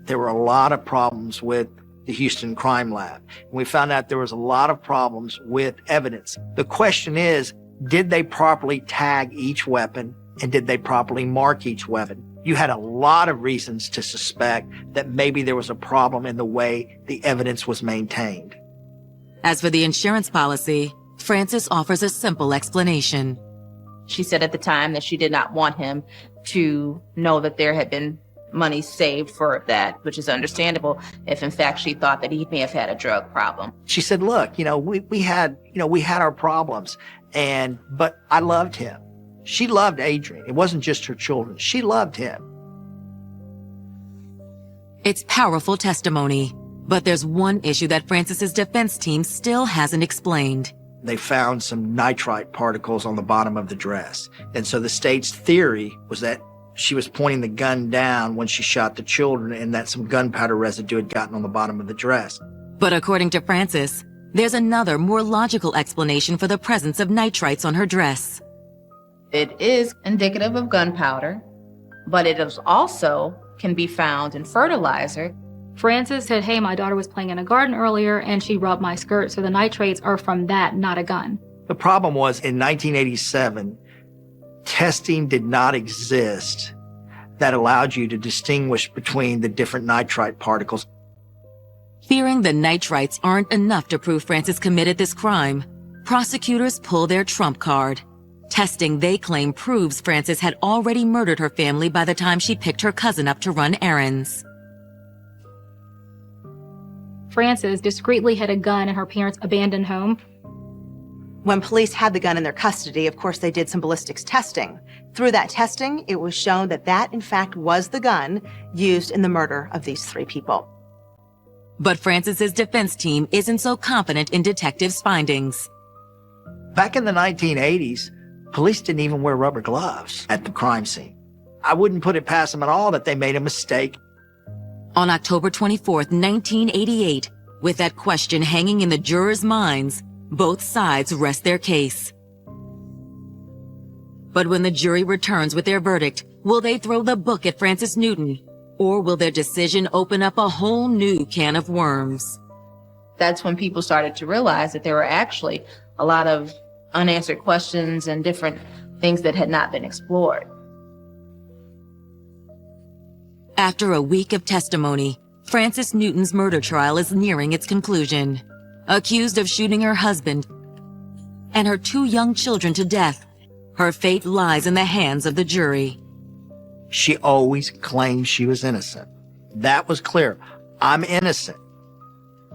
There were a lot of problems with the Houston Crime Lab. We found out there was a lot of problems with evidence. The question is, did they properly tag each weapon and did they properly mark each weapon? You had a lot of reasons to suspect that maybe there was a problem in the way the evidence was maintained. As for the insurance policy, Frances offers a simple explanation. She said at the time that she did not want him to know that there had been money saved for that, which is understandable if in fact she thought that he may have had a drug problem. She said, look, we had our problems but I loved him. She loved Adrian. It wasn't just her children. She loved him. It's powerful testimony, but there's one issue that Frances's defense team still hasn't explained. they found some nitrite particles on the bottom of the dress. And so the state's theory was that she was pointing the gun down when she shot the children and that some gunpowder residue had gotten on the bottom of the dress. But according to Frances, there's another, more logical explanation for the presence of nitrites on her dress. It is indicative of gunpowder, but it is also can be found in fertilizer. Frances said, hey, my daughter was playing in a garden earlier and she rubbed my skirt, so the nitrates are from that, not a gun. The problem was in 1987, testing did not exist that allowed you to distinguish between the different nitrite particles. Fearing the nitrites aren't enough to prove Frances committed this crime, prosecutors pull their trump card. Testing, they claim, proves Frances had already murdered her family by the time she picked her cousin up to run errands. Frances discreetly hid a gun in her parents' abandoned home. When police had the gun in their custody, of course, they did some ballistics testing. Through that testing, it was shown that that, in fact, was the gun used in the murder of these 3 people. But Frances's defense team isn't so confident in detectives' findings. Back in the 1980s, police didn't even wear rubber gloves at the crime scene. I wouldn't put it past them at all that they made a mistake. On October 24th, 1988, with that question hanging in the jurors' minds, both sides rest their case. But when the jury returns with their verdict, will they throw the book at Frances Newton? Or will their decision open up a whole new can of worms? That's when people started to realize that there were actually a lot of unanswered questions and different things that had not been explored. After a week of testimony, Frances Newton's murder trial is nearing its conclusion. Accused of shooting her husband and her 2 young children to death, her fate lies in the hands of the jury. She always claimed she was innocent. That was clear. I'm innocent.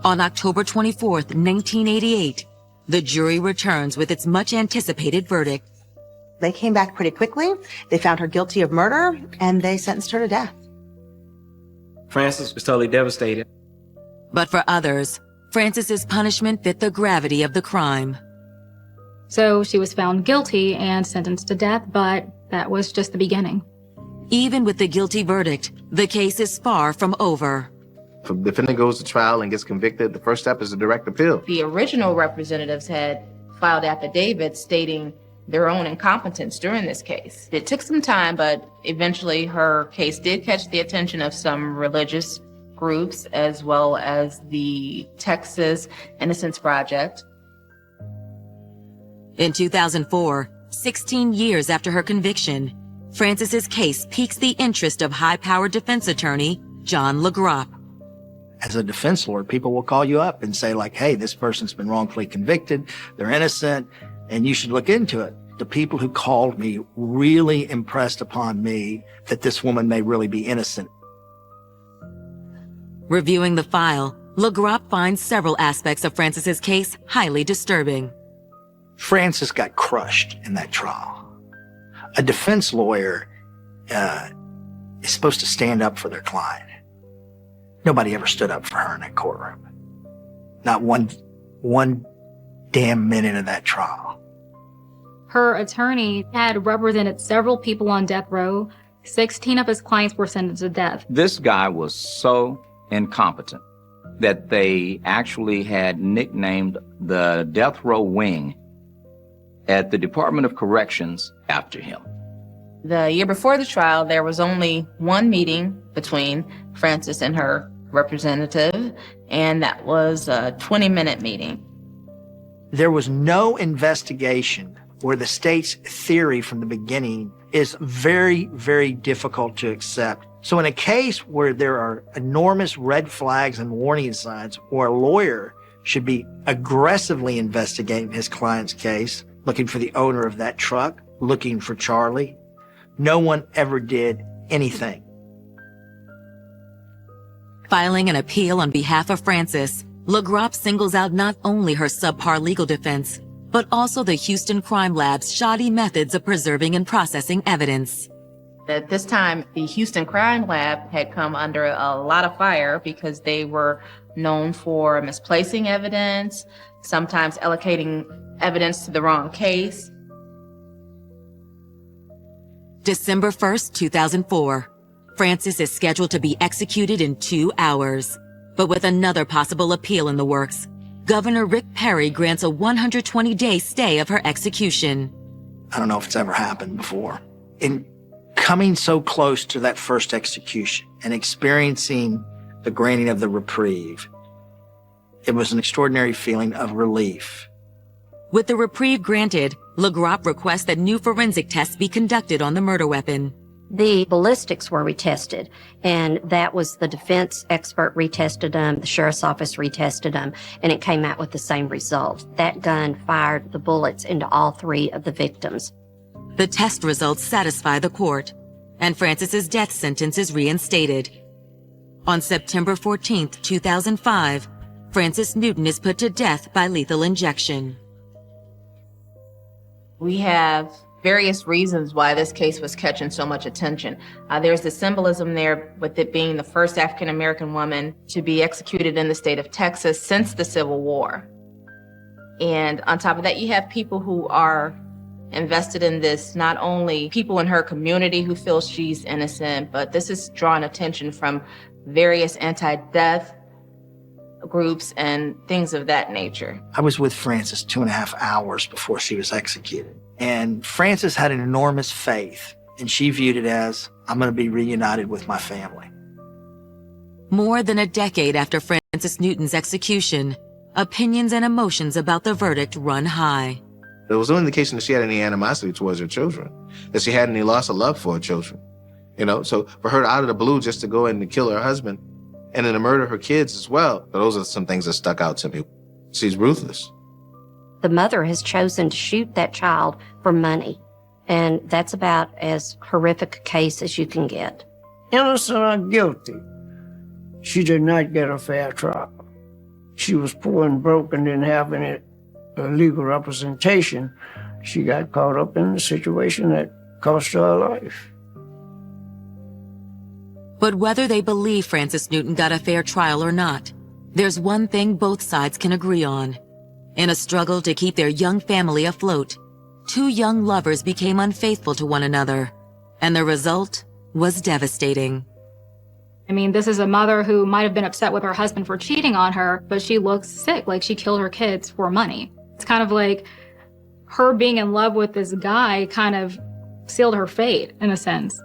On October 24th, 1988, the jury returns with its much-anticipated verdict. They came back pretty quickly. They found her guilty of murder, and they sentenced her to death. Frances was totally devastated. But for others, Frances's punishment fit the gravity of the crime. So she was found guilty and sentenced to death, but that was just the beginning. Even with the guilty verdict, the case is far from over. If a defendant goes to trial and gets convicted, the first step is a direct appeal. The original representatives had filed affidavits stating their own incompetence during this case. It took some time, but eventually her case did catch the attention of some religious groups as well as the Texas Innocence Project. In 2004, 16 years after her conviction, Frances's case piques the interest of high-powered defense attorney John LeGrop. As a defense lawyer, people will call you up and say like, hey, this person's been wrongfully convicted, they're innocent, and you should look into it. The people who called me really impressed upon me that this woman may really be innocent. Reviewing the file, LeGrop finds several aspects of Frances's case highly disturbing. Frances got crushed in that trial. A defense lawyer is supposed to stand up for their client. Nobody ever stood up for her in that courtroom. Not one damn minute of that trial. Her attorney had represented several people on death row. 16 of his clients were sentenced to death. This guy was so incompetent that they actually had nicknamed the death row wing at the Department of Corrections after him. The year before the trial, there was only one meeting between Frances and her representative, and that was a 20-minute meeting. There was no investigation where the state's theory from the beginning is very, very difficult to accept. So in a case where there are enormous red flags and warning signs, where a lawyer should be aggressively investigating his client's case, looking for the owner of that truck, looking for Charlie, no one ever did anything. Filing an appeal on behalf of Frances, LeGrop singles out not only her subpar legal defense, but also the Houston Crime Lab's shoddy methods of preserving and processing evidence. At this time, the Houston Crime Lab had come under a lot of fire because they were known for misplacing evidence, sometimes allocating evidence to the wrong case. December 1st, 2004. Francis is scheduled to be executed in 2 hours. But with another possible appeal in the works, Governor Rick Perry grants a 120-day stay of her execution. I don't know if it's ever happened before. In coming so close to that first execution and experiencing the granting of the reprieve, it was an extraordinary feeling of relief. With the reprieve granted, LeGrop requests that new forensic tests be conducted on the murder weapon. The ballistics were retested, and that was the defense expert retested them, the sheriff's office retested them, and it came out with the same result. That gun fired the bullets into all 3 of the victims. The test results satisfy the court, and Francis's death sentence is reinstated. On September 14th, 2005, Francis Newton is put to death by lethal injection. We have various reasons why this case was catching so much attention. There's the symbolism there with it being the first African-American woman to be executed in the state of Texas since the Civil War. And on top of that, you have people who are invested in this, not only people in her community who feel she's innocent, but this is drawing attention from various anti-death groups and things of that nature. I was with Frances 2.5 hours before she was executed. And Frances had an enormous faith, and she viewed it as, I'm going to be reunited with my family. More than a decade after Francis Newton's execution, opinions and emotions about the verdict run high. There was no indication that she had any animosity towards her children, that she had any loss of love for her children. You know, so for her out of the blue just to go in and kill her husband and then to murder her kids as well, those are some things that stuck out to me. She's ruthless. The mother has chosen to shoot that child for money, and that's about as horrific a case as you can get. Innocent or guilty, she did not get a fair trial. She was poor and broke and didn't have any legal representation. She got caught up in a situation that cost her life. But whether they believe Francis Newton got a fair trial or not, there's one thing both sides can agree on. In a struggle to keep their young family afloat, 2 young lovers became unfaithful to one another, and the result was devastating. I mean, this is a mother who might have been upset with her husband for cheating on her, but she looks sick, like she killed her kids for money. It's kind of like her being in love with this guy kind of sealed her fate, in a sense.